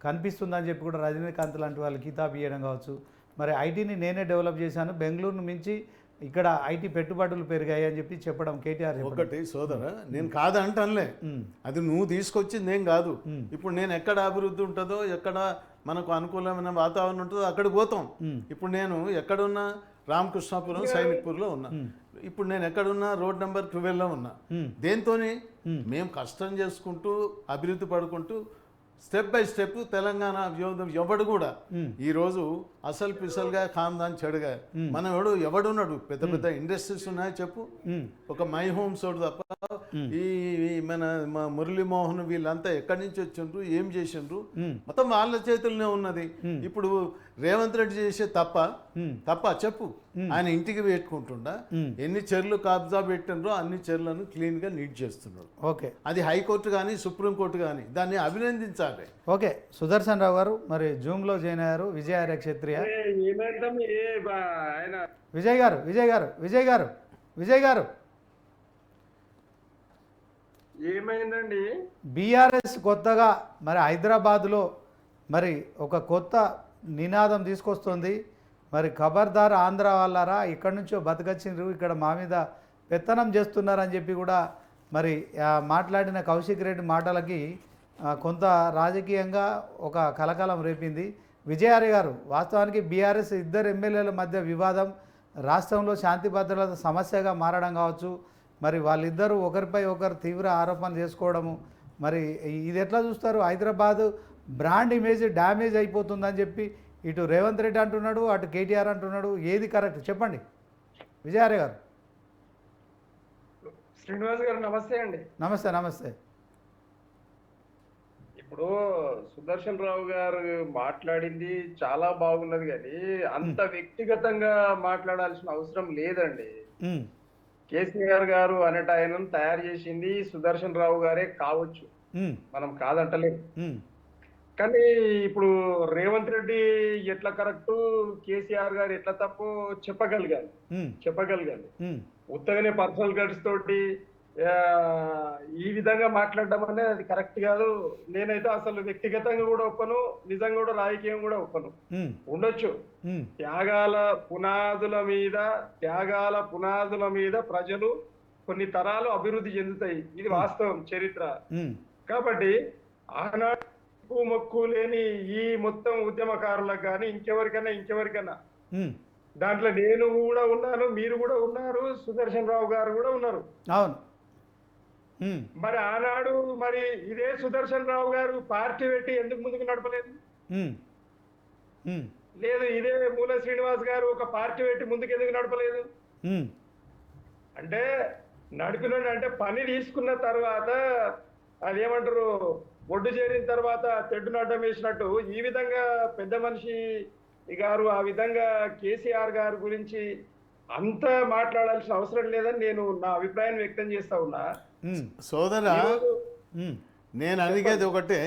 కనిపిస్తుందని చెప్పి కూడా రజనీకాంత్ లాంటి వాళ్ళు కితాబ్ ఇవ్వడం కావచ్చు. మరి ఐటీని నేనే డెవలప్ చేశాను, బెంగళూరును మించి ఇక్కడ ఐటీ పెట్టుబడులు పెరిగాయి అని చెప్పి చెప్పడం కేటీఆర్ చెప్పడం. ఒకటి సోదర, నేను కాదంటానులే, అది నువ్వు తీసుకొచ్చింది ఏం కాదు. ఇప్పుడు నేను ఎక్కడ అభివృద్ధి ఉంటుందో, ఎక్కడ మనకు అనుకూలమైన వాతావరణం ఉంటుందో అక్కడికి పోతాం. ఇప్పుడు నేను ఎక్కడున్నా రామకృష్ణాపురం సైనిక్పూర్లో ఉన్నా, ఇప్పుడు నేను ఎక్కడున్నా రోడ్ నెంబర్ 12లో ఉన్నా. దేంతోని మేము కష్టం చేసుకుంటూ అభివృద్ధి పడుకుంటూ స్టెప్ బై స్టెప్ తెలంగాణ ఎవడు కూడా ఈరోజు అసలు పిసలుగా ఖాందాన్ చెడుగా మనం ఎవడున్నాడు, పెద్ద పెద్ద ఇండస్ట్రీస్ ఉన్నాయో చెప్పు. ఒక మై హోమ్స్ తప్ప ఈ మన మురళీమోహన్ వీళ్ళంతా ఎక్కడి నుంచి వచ్చిండ్రు, ఏం చేసిండ్రు, మొత్తం వాళ్ళ చేతుల్లోనే ఉన్నది. ఇప్పుడు రేవంత్ రెడ్డి చేసే తప్ప చెప్పు. ఆయన ఇంటికి పెట్టుకుంటుండా ఎన్ని చెర్లు కబ్జా పెట్టిండ్రో అన్ని చెర్లను క్లీన్ గా నీట్ చేస్తున్నాడు. ఓకే, అది హైకోర్టు కానీ సుప్రీంకోర్టు కానీ దాన్ని అభినందించాలి. ఓకే, సుదర్శన్ రావు గారు మరి జూమ్ లో జాయిన్ అయ్యారు. విజయార్య క్షత్రియ విజయ్ గారు ఏమైందండి? బీఆర్ఎస్ కొత్తగా మరి హైదరాబాద్లో మరి ఒక కొత్త నినాదం తీసుకొస్తుంది. మరి ఖబర్దార్ ఆంధ్ర వాళ్ళారా, ఇక్కడి నుంచో బతకచ్చిండ్రు, ఇక్కడ మా మీద పెత్తనం చేస్తున్నారని చెప్పి కూడా మరి మాట్లాడిన కౌశిక్ రెడ్డి మాటలకి కొంత రాజకీయంగా ఒక కలకలం రేపింది. విజయార్య గారు, వాస్తవానికి బీఆర్ఎస్ ఇద్దరు ఎమ్మెల్యేల మధ్య వివాదం రాష్ట్రంలో శాంతి భద్రతల సమస్యగా మారడం కావచ్చు, మరి వాళ్ళిద్దరూ ఒకరిపై ఒకరు తీవ్ర ఆరోపణలు చేసుకోవడము, మరి ఇది ఎట్లా చూస్తారు? హైదరాబాదు బ్రాండ్ ఇమేజ్ డ్యామేజ్ అయిపోతుందని చెప్పి ఇటు రేవంత్ రెడ్డి అంటున్నాడు, అటు కేటీఆర్ అంటున్నాడు. ఏది కరెక్ట్ చెప్పండి విజయార్య గారు. శ్రీనివాస్ గారు నమస్తే అండి. నమస్తే. నమస్తే. ఇప్పుడు సుదర్శన్ రావు గారు మాట్లాడింది చాలా బాగున్నది, కానీ అంత వ్యక్తిగతంగా మాట్లాడాల్సిన అవసరం లేదండి. కేసీఆర్ గారు అనేట ఆయనను తయారు చేసింది సుదర్శన్ రావు గారే కావచ్చు, మనం కాదంటలేదు. కానీ ఇప్పుడు రేవంత్ రెడ్డి ఎట్లా కరెక్ట్, కేసీఆర్ గారు ఎట్లా తప్పు చెప్పగలిగాలి. ఉత్తగానే పర్సనల్ గడ్స్ తోటి ఈ విధంగా మాట్లాడడం అనేది అది కరెక్ట్ కాదు. నేనైతే అసలు వ్యక్తిగతంగా కూడా ఒప్పను, నిజంగా కూడా రాజకీయం కూడా ఒప్పను. ఉండొచ్చు, త్యాగాల పునాదుల మీద ప్రజలు కొన్ని తరాలు అభివృద్ధి చెందుతాయి, ఇది వాస్తవం, చరిత్ర. కాబట్టి ఆనాడు మొక్కు లేని ఈ మొత్తం ఉద్యమకారులకు కానీ ఇంకెవరికైనా దాంట్లో నేను కూడా ఉన్నాను, మీరు కూడా ఉన్నారు, సుదర్శన్ రావు గారు కూడా ఉన్నారు. అవును. మరి ఆనాడు మరి ఇదే సుదర్శన్ రావు గారు పార్టీ పెట్టి ఎందుకు ముందుకు నడపలేదు? లేదు, ఇదే మూల శ్రీనివాస్ గారు ఒక పార్టీ పెట్టి ముందుకు ఎందుకు నడపలేదు? అంటే నడిపినండి, అంటే పని తీసుకున్న తర్వాత అదేమంటారు, ఒడ్డు చేరిన తర్వాత తెడ్డును అడ్డం వేసినట్టు ఈ విధంగా పెద్ద మనిషి గారు ఆ విధంగా కేసీఆర్ గారి గురించి అంత మాట్లాడాల్సిన అవసరం లేదని నేను నా అభిప్రాయం వ్యక్తం చేస్తా ఉన్నా. సోదరా, నేను అడిగేది ఒకటే,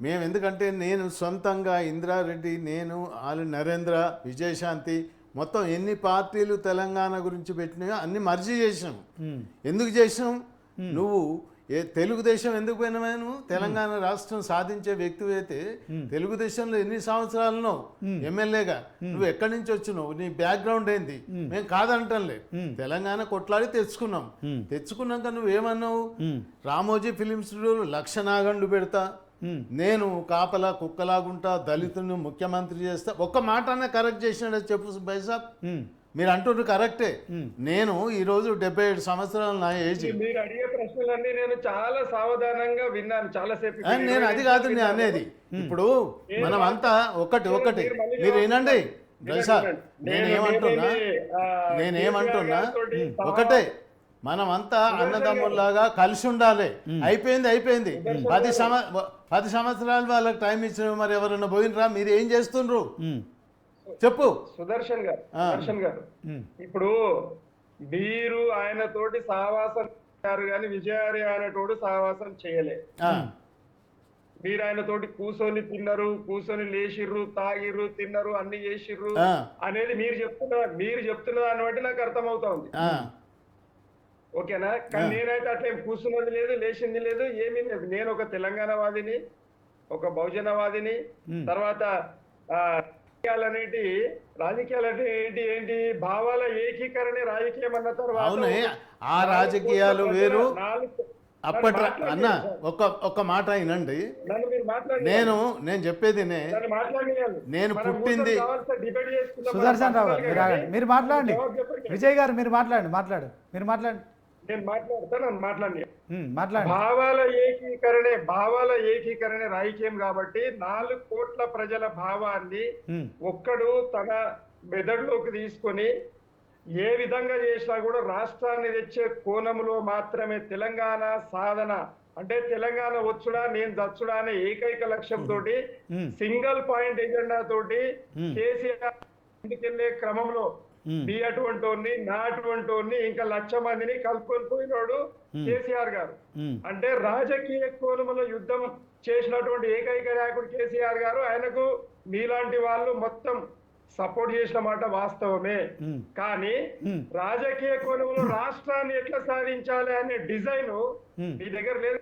మేము ఎందుకంటే నేను సొంతంగా ఇంద్రారెడ్డి, నేను ఆలి నరేంద్ర, విజయశాంతి మొత్తం ఎన్ని పార్టీలు తెలంగాణ గురించి పెట్టినాయో అన్ని మర్జీ చేసినాం. ఎందుకు చేసినాం? నువ్వు తెలుగుదేశం ఎందుకు పోయినావు? తెలంగాణ రాష్ట్రం సాధించే వ్యక్తి అయితే తెలుగుదేశంలో ఎన్ని సంవత్సరాలను ఎమ్మెల్యేగా నువ్వు ఎక్కడి నుంచి వచ్చినావు, నీ బ్యాక్గ్రౌండ్ ఏంది? మేము కాదంటంలే, తెలంగాణ కొట్లాడి తెచ్చుకున్నాక నువ్వేమన్నావు? రామోజీ ఫిలిమ్స్ లక్షనాగండు పెడతా, నేను కాపలా కుక్కలాగుంటా, దళితుని ముఖ్యమంత్రి చేస్తా, ఒక్క మాట అన్న కరెక్ట్ చేసినాడు చెప్పు బైసాబ్. మీరు అంటున్నారు కరెక్టే. నేను ఈరోజు 77 సంవత్సరాలు నా ఏజ్. మీరు అడిగే ప్రశ్నలన్నీ నేను చాలా సావధానంగా విన్నాను చాలాసేపు. నేను అది కాదు నేను అనేది. ఇప్పుడు మనం అంతా ఒకటి మీరు వినండి సార్, నేనేమంటున్నా ఒకటే, మనం అంతా అన్నదమ్ముల్లాగా కలిసి ఉండాలి. అయిపోయింది 10 సంవత్సరాలు వాళ్ళకి టైం ఇచ్చిన, మరి ఎవరైనా పోయినరా? మీరు ఏం చేస్తుండ్రు చెప్పు. సుదర్శన్ గారు ఇప్పుడు మీరు ఆయన తోటి సహవాసం కానీ విజయార్య ఆయనతోటి సహవాసం చేయలే. మీరు ఆయన తోటి కూర్చొని తిన్నారు, కూర్చొని లేచిర్రు, తాగిర్రు, తిన్నారు, అన్ని చేసిర్రు అనేది మీరు చెప్తున్న దాన్ని బట్టి నాకు అర్థమవుతా ఉంది. ఓకేనా? కానీ నేనైతే అట్లా ఏం కూర్చున్నది లేదు, లేచింది లేదు, ఏమీ లేదు. నేను ఒక తెలంగాణవాదిని, ఒక బహుజనవాదిని. తర్వాత రాజకీయాలు అంటే ఏంటి భావాల ఏకీకరణే రాజకీయం అన్న తర్వాత అవునే, ఆ రాజకీయాలు వేరు. అప్పటి అన్న ఒక మాట అయినండి, నేను చెప్పేదినే. నేను పుట్టింది సుదర్శన్ రావు గారు మీరు ఆగండి, మీరు మాట్లాడండి. విజయ్ గారు మీరు మాట్లాడండి, మీరు మాట్లాడండి. నేను మాట్లాడతాను, మాట్లాడి మాట్లాడండి. భావాల ఏకీకరణే రాజకీయం కాబట్టి 4 కోట్ల ప్రజల భావాన్ని ఒక్కడు తన మెదడులోకి తీసుకొని ఏ విధంగా చేసినా కూడా రాష్ట్రాన్ని తెచ్చే కోణంలో మాత్రమే తెలంగాణ సాధన, అంటే తెలంగాణ వచ్చుడా నేను దచ్చుడా అనే ఏకైక లక్ష్యంతో సింగిల్ పాయింట్ ఎజెండా తోటి కేసీఆర్ ముందుకెళ్లే క్రమంలో నీ అటువంటి నా అటువంటి ఇంకా 1,00,000 మందిని కలుపుకొని పోయినాడు కేసీఆర్ గారు. అంటే రాజకీయ కోణంలో యుద్ధం చేసినటువంటి ఏకైక నాయకుడు కేసీఆర్ గారు. ఆయనకు మీలాంటి వాళ్ళు మొత్తం సపోర్ట్ చేసిన మాట వాస్తవమే. కానీ రాజకీయ కోణంలో రాష్ట్రాన్ని ఎట్లా సాధించాలి అనే డిజైన్ మీ దగ్గర లేదు.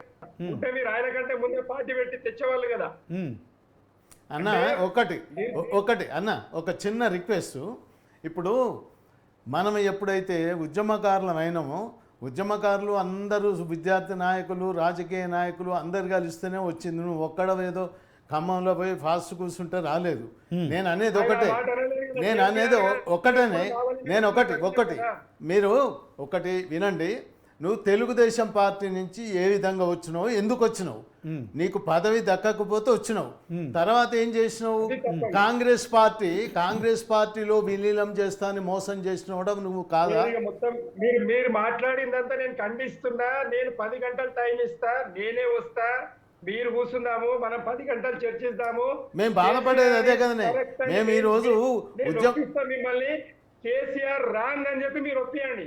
ఉంటే మీరు ఆయన కంటే ముందే పార్టీ పెట్టి తెచ్చేవాళ్ళు కదా అన్న. ఒకటి అన్న, ఒక చిన్న రిక్వెస్ట్. ఇప్పుడు మనం ఎప్పుడైతే ఉద్యమకారులం అయినామో, ఉద్యమకారులు అందరూ విద్యార్థి నాయకులు, రాజకీయ నాయకులు అందరు కలిస్తేనే వచ్చింది. నువ్వు ఒక్కడవేదో ఖమ్మంలో పోయి ఫాస్ట్ కూర్చుంటే రాలేదు. నేను అనేది ఒకటేనే. నేను ఒకటి మీరు ఒకటి వినండి. నువ్వు తెలుగుదేశం పార్టీ నుంచి ఏ విధంగా వచ్చినావు, ఎందుకు వచ్చినావు, నీకు పదవి దక్కకపోతే వచ్చినావు. తర్వాత ఏం చేసినావు, కాంగ్రెస్ పార్టీలో విలీనం చేస్తానని మోసం చేసినావు నువ్వు కాదా? మొత్తం మీరు మాట్లాడిందంతా నేను ఖండిస్తున్నా. నేను 10 గంటలు టైం ఇస్తా, నేనే వస్తా, మీరు కూర్చుందాము, మనం 10 గంటలు చర్చిద్దాము. మేము బాధపడేది అదే కదనే. మేము ఈ రోజు మిమ్మల్ని కేసీఆర్ రాంగ్ అని చెప్పి మీరు ఒప్పియండి.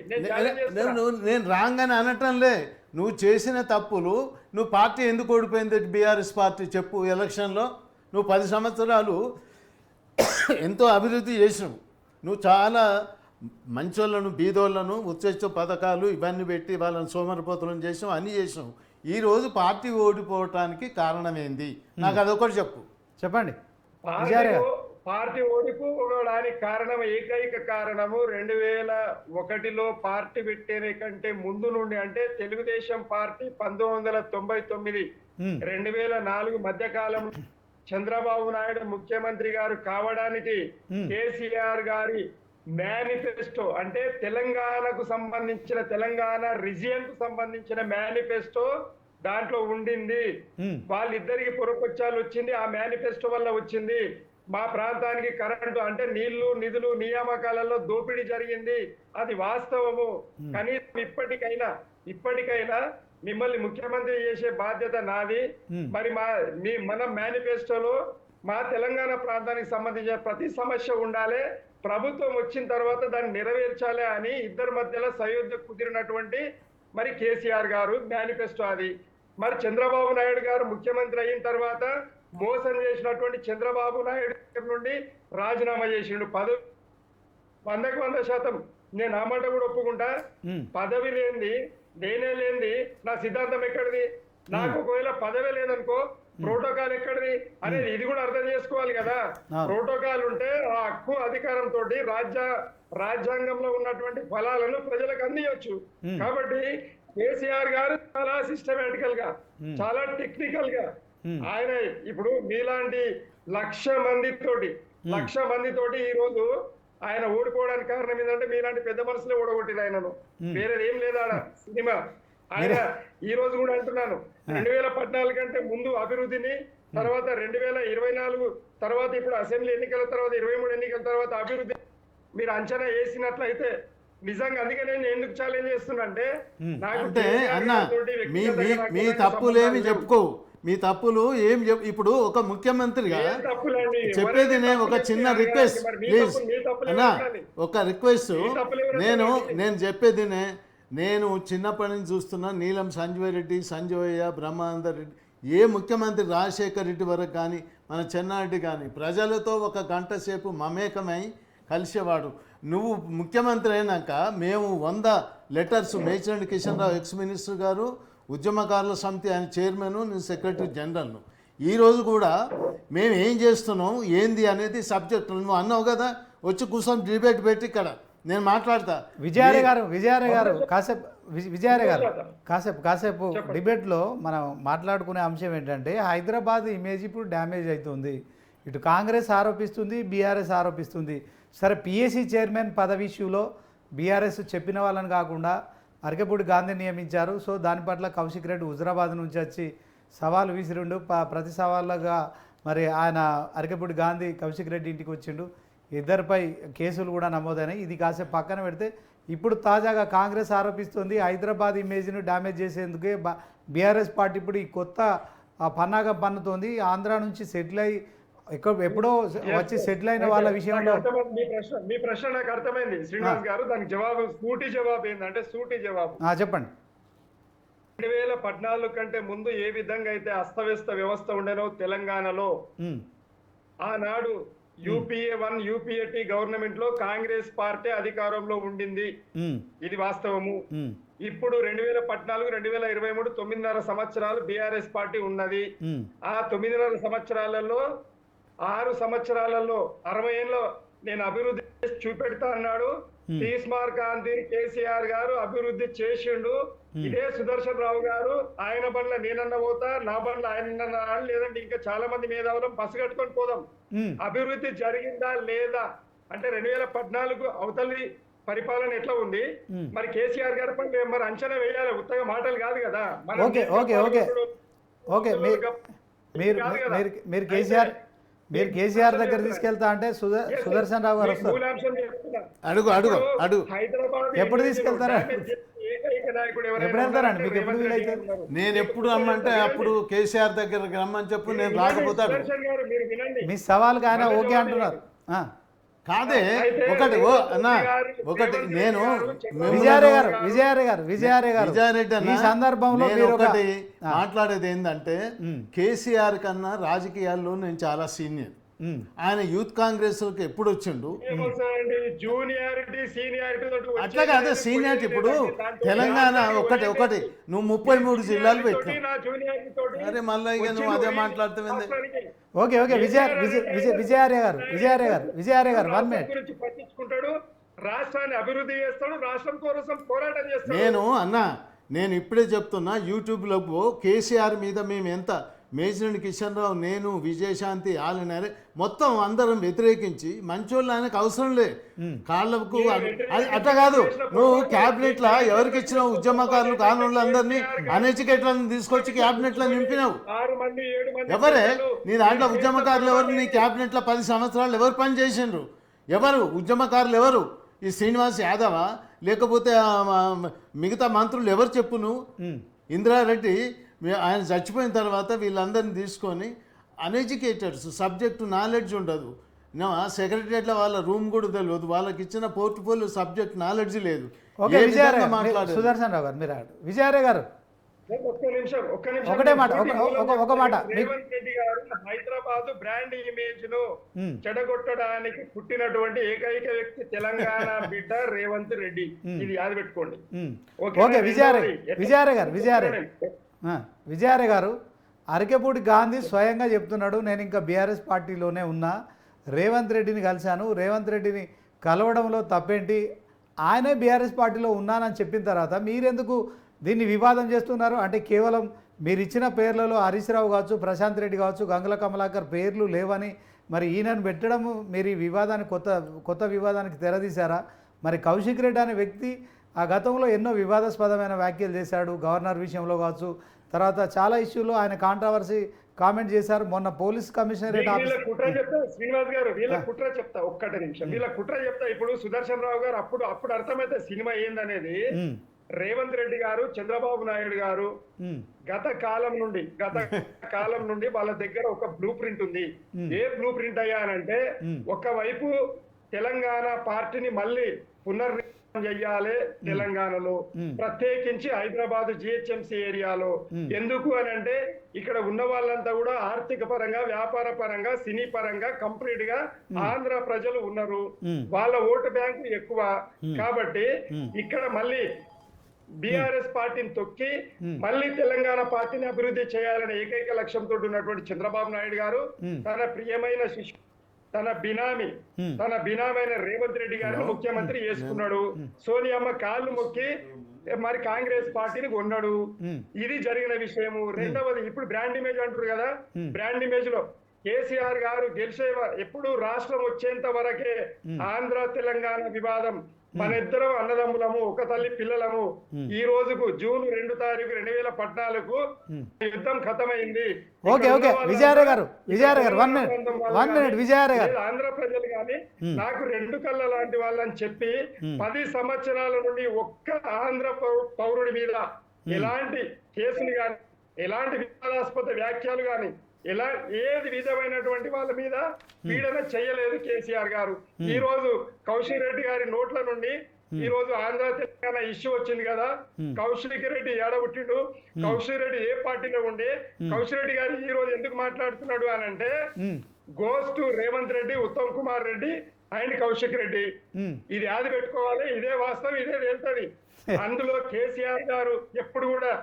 నేను రాంగ్ అని అనటంలే. నువ్వు చేసిన తప్పులు, నువ్వు పార్టీ ఎందుకు ఓడిపోయింది బీఆర్ఎస్ పార్టీ చెప్పు. ఎలక్షన్లో నువ్వు 10 సంవత్సరాలు ఎంతో అభివృద్ధి చేసినావు. నువ్వు చాలా మంచోళ్ళను, బీదోళ్ళను, ఉత్సవ పథకాలు ఇవన్నీ పెట్టి వాళ్ళని సోమరిపోతులను చేసినావు, అన్నీ చేసినావు. ఈరోజు పార్టీ ఓడిపోవటానికి కారణం ఏంది, నాకు అదొకటి చెప్పండి. పార్టీ ఓడిపోవడానికి కారణం, ఏకైక కారణము 2001లో పార్టీ పెట్టే కంటే ముందు నుండి, అంటే తెలుగుదేశం పార్టీ 1999 2004 మధ్య కాలంలో చంద్రబాబు నాయుడు ముఖ్యమంత్రి గారు కావడానికి కేసీఆర్ గారి మేనిఫెస్టో, అంటే తెలంగాణకు సంబంధించిన, తెలంగాణ రీజియన్ కు సంబంధించిన మేనిఫెస్టో దాంట్లో ఉండింది. వాళ్ళిద్దరికి పొరపచ్చాలు వచ్చింది. ఆ మేనిఫెస్టో వల్ల వచ్చింది. మా ప్రాంతానికి కరెంటు, అంటే నీళ్లు, నిధులు, నియామకాలలో దోపిడీ జరిగింది, అది వాస్తవము. కనీసం ఇప్పటికైనా మిమ్మల్ని ముఖ్యమంత్రి చేసే బాధ్యత నాది. మరి మన మేనిఫెస్టోలో మా తెలంగాణ ప్రాంతానికి సంబంధించిన ప్రతి సమస్య ఉండాలి, ప్రభుత్వం వచ్చిన తర్వాత దాన్ని నెరవేర్చాలి అని ఇద్దరి మధ్యలో సయోధ్య కుదిరినటువంటి మరి కేసీఆర్ గారు మేనిఫెస్టో అది. మరి చంద్రబాబు నాయుడు గారు ముఖ్యమంత్రి అయిన తర్వాత మోసం చేసినటువంటి చంద్రబాబు నాయుడు నుండి రాజీనామా చేసిండు. 100% నేను ఆ మాట కూడా ఒప్పుకుంటా. పదవి లేనిది, నేనే లేనిది నా సిద్ధాంతం ఎక్కడిది? నాకు ఒకవేళ పదవి లేదనుకో ప్రోటోకాల్ ఎక్కడిది అనేది ఇది కూడా అర్థం చేసుకోవాలి కదా. ప్రోటోకాల్ ఉంటే ఆ హక్కు అధికారంతో రాజ్యాంగంలో ఉన్నటువంటి ఫలాలను ప్రజలకు అందించవచ్చు. కాబట్టి కేసీఆర్ గారు చాలా సిస్టమేటికల్ గా, చాలా టెక్నికల్ గా ఆయన ఇప్పుడు మీలాంటి 1,00,000 మందితోటి ఈ రోజు ఆయన ఓడిపోవడానికి కారణం ఏంటంటే మీలాంటి పెద్ద మనసులే ఓడగొట్టింది ఆయనను, వేరేది ఏం లేదా సినిమా. ఆయన ఈ రోజు కూడా అంటున్నాను, 2014 కంటే ముందు అభివృద్ధిని, తర్వాత 2024 తర్వాత, ఇప్పుడు అసెంబ్లీ ఎన్నికల తర్వాత, 23 ఎన్నికల తర్వాత అభివృద్ధి మీరు అంచనా వేసినట్లయితే నిజంగా, అందుకే నేను ఎందుకు ఛాలెంజ్ చేస్తున్నా అంటే, అంటే అన్న మీ తప్పులేమి చెప్పుకో, మీ తప్పులు ఏం ఇప్పుడు ఒక ముఖ్యమంత్రిగా చెప్పేది నేను ఒక చిన్న రిక్వెస్ట్ ప్లీజ్ అన్నా, ఒక రిక్వెస్ట్. నేను చెప్పేది నేను చిన్నప్పటి నుంచి చూస్తున్నా, నీలం సంజయ్ బ్రహ్మానంద రెడ్డి, ఏ ముఖ్యమంత్రి రాజశేఖర్ రెడ్డి వరకు కానీ, మన చెన్నారెడ్డి కానీ ప్రజలతో 1 గంట సేపు మమేకమై కలిసేవాడు. నువ్వు ముఖ్యమంత్రి అయినాక మేము 100 letters మేచిరెడ్డి Kishan Rao ex minister గారు, ఉద్యమకారుల సమితి ఆయన చైర్మన్, నేను సెక్రటరీ జనరల్ను. ఈరోజు కూడా మేము ఏం చేస్తున్నాం ఏంది అనేది సబ్జెక్ట్ నువ్వు అన్నావు కదా, వచ్చి కూర్చొని డిబేట్ పెట్టి ఇక్కడ నేను మాట్లాడతా. విజయారే గారు కాసేపు డిబేట్లో మనం మాట్లాడుకునే అంశం ఏంటంటే హైదరాబాద్ ఇమేజ్ ఇప్పుడు డ్యామేజ్ అవుతుంది. ఇటు కాంగ్రెస్ ఆరోపిస్తుంది, బీఆర్ఎస్ ఆరోపిస్తుంది. సరే, పిఎస్సి చైర్మన్ పదవి ఇష్యూలో బీఆర్ఎస్ చెప్పిన వాళ్ళని కాకుండా అరకెపూడి గాంధీ నియమించారు. సో దాని పట్ల కౌశిక్ రెడ్డి హుజరాబాద్ నుంచి వచ్చి సవాలు విసిరిండు. ప్రతి సవాళ్ళగా మరి ఆయన అరకెపూడి గాంధీ కౌశిక్ రెడ్డి ఇంటికి వచ్చిండు. ఇద్దరిపై కేసులు కూడా నమోదైనాయి. ఇది కాసేపు పక్కన పెడితే ఇప్పుడు తాజాగా కాంగ్రెస్ ఆరోపిస్తుంది హైదరాబాద్ ఇమేజ్ను డ్యామేజ్ చేసేందుకే బీఆర్ఎస్ పార్టీ ఇప్పుడు ఈ కొత్త పన్నాగం పన్నుతోంది. ఆంధ్ర నుంచి సెటిల్ అయ్యి ఎప్పుడో వచ్చి సెటిల్ అయిన వాళ్ళ విషయంలో మీ ప్రశ్న నాకు అర్థమైంది శ్రీనివాస్ గారు. దానికి జవాబు సూటి జవాబు ఏంటంటే సూటి జవాబు చెప్పండి. 2014 కంటే ముందు ఏ విధంగా అయితే అస్తవ్యస్త వ్యవస్థ ఉండేనో తెలంగాణలో, ఆనాడు యూపీఏ 1 యూపీఏ 2 గవర్నమెంట్ లో కాంగ్రెస్ పార్టీ అధికారంలో ఉండింది. ఇది వాస్తవము. ఇప్పుడు 2014, 2023 9.5 సంవత్సరాలు బీఆర్ఎస్ పార్టీ ఉన్నది. ఆ 9.5 సంవత్సరాలలో 6 సంవత్సరాలలో 60 ఏళ్ళలో నేను అభివృద్ధి చూపెడతా అన్నాడు. తీస్మార్ గాంధీ కేసీఆర్ గారు అభివృద్ధి చేసిండు. ఇదే సుదర్శన్ రావు గారు ఆయన బండ్ల నేనన్న పోతా, నా బండ్ల ఆయన, లేదంటే ఇంకా చాలా మంది మేధావులం పసిగట్టుకొని పోదాం. అభివృద్ధి జరిగిందా లేదా అంటే 2014 అవతలి పరిపాలన ఎట్లా ఉంది, మరి కేసీఆర్ గారి పని మరి అంచనా వేయాలి. ఉత్తగా మాటలు కాదు కదా. మీరు కేసీఆర్ దగ్గర తీసుకెళ్తా అంటే సుదర్శన్ రావు గారు వస్తారు. అడుగు హైదరాబాద్ ఎప్పుడు తీసుకెళ్తారా? ఎప్పుడు వెళ్తారండి? మీకు ఎప్పుడు వీలైతే నేను ఎప్పుడు రమ్మంటే అప్పుడు కేసీఆర్ దగ్గరకు రమ్మని చెప్పు, నేను రాకపోతాడు. మీ సవాల్కి ఆయన ఓకే అంటున్నారు. కాదే ఒకటి నేను విజయారే గారు ఈ సందర్భంలో ఒకటి మాట్లాడేది ఏంటంటే, కేసీఆర్ కన్నా రాజకీయాల్లో నేను చాలా సీనియర్. ఆయన యూత్ కాంగ్రెస్ ఎప్పుడు వచ్చిండు అట్లా కాదు సీనియారిటీ. ఇప్పుడు తెలంగాణ ఒకటి నువ్వు 33 జిల్లాలు పెట్టినావు. అరే మళ్ళీ ఇక నువ్వు అదే మాట్లాడుతుంది. ఓకే విజయారే గారు 1 మినిట్. రాష్ట్రాన్ని అభివృద్ధి చేస్తాడు, రాష్ట్రం కోసం పోరాటం చేస్తాడు. నేను ఇప్పుడే చెప్తున్నా, యూట్యూబ్లో కేసీఆర్ మీద మేము ఎంత మేజిరెడ్డి కిషన్ రావు, నేను, విజయశాంతి, ఆలనరే మొత్తం అందరం వ్యతిరేకించి మంచోళ్ళు ఆయనకు అవసరం లే కాళ్ళకు అట్లా కాదు. నువ్వు క్యాబినెట్లో ఎవరికి ఇచ్చినావు? ఉద్యమకారులు కానోళ్ళు అందరినీ అన్ఎడ్యుకేటెడ్లను తీసుకొచ్చి క్యాబినెట్లో నింపినావు. ఎవరే నీ దాంట్లో ఉద్యమకారులు ఎవరు? నీ క్యాబినెట్లో 10 సంవత్సరాలు ఎవరు పని చేసిండ్రు? ఎవరు ఉద్యమకారులు? ఎవరు? ఈ శ్రీనివాస్ యాదవా లేకపోతే మిగతా మంత్రులు ఎవరు చెప్పు నువ్వు? ఇందిరారెడ్డి ఆయన చచ్చిపోయిన తర్వాత వీళ్ళందరినీ తీసుకొని అన్ఎడ్యుకేటెడ్స్, సబ్జెక్టు నాలెడ్జ్ ఉండదు. సెక్రటరియట్లో వాళ్ళ రూమ్ కూడా తెలియదు, వాళ్ళకి ఇచ్చిన పోర్ట్ఫోలియో సబ్జెక్ట్ నాలెడ్జ్ లేదు. మాట్లాడారు సుదర్శన్ రావు గారు, మీరు విజయారే గారు ఒక్క నిమిషం ఒకటే మాట ఒక మాట. రేవంత్ రెడ్డి గారు హైదరాబాద్ బ్రాండ్ ఇమేజ్ ను చెడగొట్టడానికి పుట్టినటువంటి ఏకైక వ్యక్తి తెలంగాణ బిడ్డ రేవంత్ రెడ్డి. ఇది యాది పెట్టుకోండి. ఓకే విజయారే గారు అరకెపూడి గాంధీ స్వయంగా చెప్తున్నాడు, నేను ఇంకా బీఆర్ఎస్ పార్టీలోనే ఉన్నా, రేవంత్ రెడ్డిని కలిశాను, రేవంత్ రెడ్డిని కలవడంలో తప్పేంటి, ఆయనే బీఆర్ఎస్ పార్టీలో ఉన్నానని చెప్పిన తర్వాత మీరెందుకు దీన్ని వివాదం చేస్తున్నారు? అంటే కేవలం మీరు ఇచ్చిన పేర్లలో హరీష్ రావు కావచ్చు, ప్రశాంత్ రెడ్డి కావచ్చు, గంగుల కమలాకర్ పేర్లు లేవని మరి ఈయనను పెట్టడం మీరు ఈ వివాదాన్ని కొత్త వివాదానికి తెరదీశారా? మరి కౌశిక్ రెడ్డి అనే వ్యక్తి ఆ గతంలో ఎన్నో వివాదాస్పదమైన వ్యాఖ్యలు చేశాడు, గవర్నర్ విషయంలో కావచ్చు, తర్వాత చాలా ఇష్యూలో ఆయన కాంట్రవర్సీ కామెంట్ చేశారు. మొన్న పోలీస్ కమిషనరేట్ శ్రీనివాస్ గారు వీళ్ళ కుట్ర చెప్తా, ఒక్కటి నిమిషం వీళ్ళ కుట్ర చెప్తా. ఇప్పుడు సుదర్శన్ రావు గారు అప్పుడు అర్థమైతే సినిమా ఏందనేది. రేవంత్ రెడ్డి గారు, చంద్రబాబు నాయుడు గారు గత కాలం నుండి వాళ్ళ దగ్గర ఒక బ్లూ ప్రింట్ ఉంది. ఏ బ్లూ ప్రింట్ అయ్యానంటే, ఒకవైపు తెలంగాణ పార్టీని మళ్ళీ పునర్నిర్మాణం చెయ్యాలి తెలంగాణలో, ప్రత్యేకించి హైదరాబాద్ జిహెచ్ఎంసీ ఏరియాలో. ఎందుకు అని అంటే ఇక్కడ ఉన్న వాళ్ళంతా కూడా ఆర్థిక పరంగా, వ్యాపార పరంగా, సినీ పరంగా కంప్లీట్ గా ఆంధ్ర ప్రజలు ఉన్నారు, వాళ్ళ ఓటు బ్యాంకు ఎక్కువ. కాబట్టి ఇక్కడ మళ్ళీ బీఆర్ఎస్ పార్టీని తొక్కి మళ్ళీ తెలంగాణ పార్టీని అభివృద్ధి చేయాలనే ఏకైక లక్ష్యంతో ఉన్నటువంటి చంద్రబాబు నాయుడు గారు తన ప్రియమైన శిష్యు, తన బినామైన రేవంత్ రెడ్డి గారిని ముఖ్యమంత్రి చేసుకున్నాడు. సోనియమ్మ కాళ్ళు మొక్కి మరి కాంగ్రెస్ పార్టీని కొన్నాడు. ఇది జరిగిన విషయము. రెండవది, ఇప్పుడు బ్రాండ్ ఇమేజ్ అంటారు కదా, బ్రాండ్ ఇమేజ్ లో కేసీఆర్ గారు గెలిచే ఎప్పుడు రాష్ట్రం వచ్చేంత వరకే ఆంధ్ర తెలంగాణ వివాదం, మన ఇద్దరం అన్నదమ్ములము, ఒక తల్లి పిల్లలము. ఈ రోజుకు జూన్ 2 తారీఖు 2014 యుద్ధం ఖతమైంది. ఓకే ఓకే విజయారాయ్ గారు 1 మినిట్ విజయారాయ్ గారు. ఆంధ్ర ప్రజలు గాని నాకు 2 కళ్ళ లాంటి వాళ్ళని చెప్పి 10 సంవత్సరాల నుండి ఒక్క ఆంధ్ర పౌరుడి మీద ఎలాంటి కేసులు గాని, ఎలాంటి వివాదాస్పద వ్యాఖ్యలు గాని, ఏది విధమైనటువంటి వాళ్ళ మీద పీడన చేయలేదు కేసీఆర్ గారు. ఈ రోజు కౌశిక్ రెడ్డి గారి నోట్ల నుండి ఈ రోజు ఆంధ్ర తెలంగాణ ఇష్యూ వచ్చింది కదా, కౌశిక్ రెడ్డి ఏడబుట్టిండు, కౌశిక్ రెడ్డి ఏ పార్టీలో ఉండే, కౌశిక్ రెడ్డి గారు ఈ రోజు ఎందుకు మాట్లాడుతున్నాడు అని అంటే goes to Revanth Reddy, Uttam Kumar Reddy and Kaushik Reddy. ఇది ఆది పెట్టుకోవాలి, ఇదే వాస్తవం, ఇదే వెళ్తుంది. అందులో కేసీఆర్ గారు ఎప్పుడు కూడా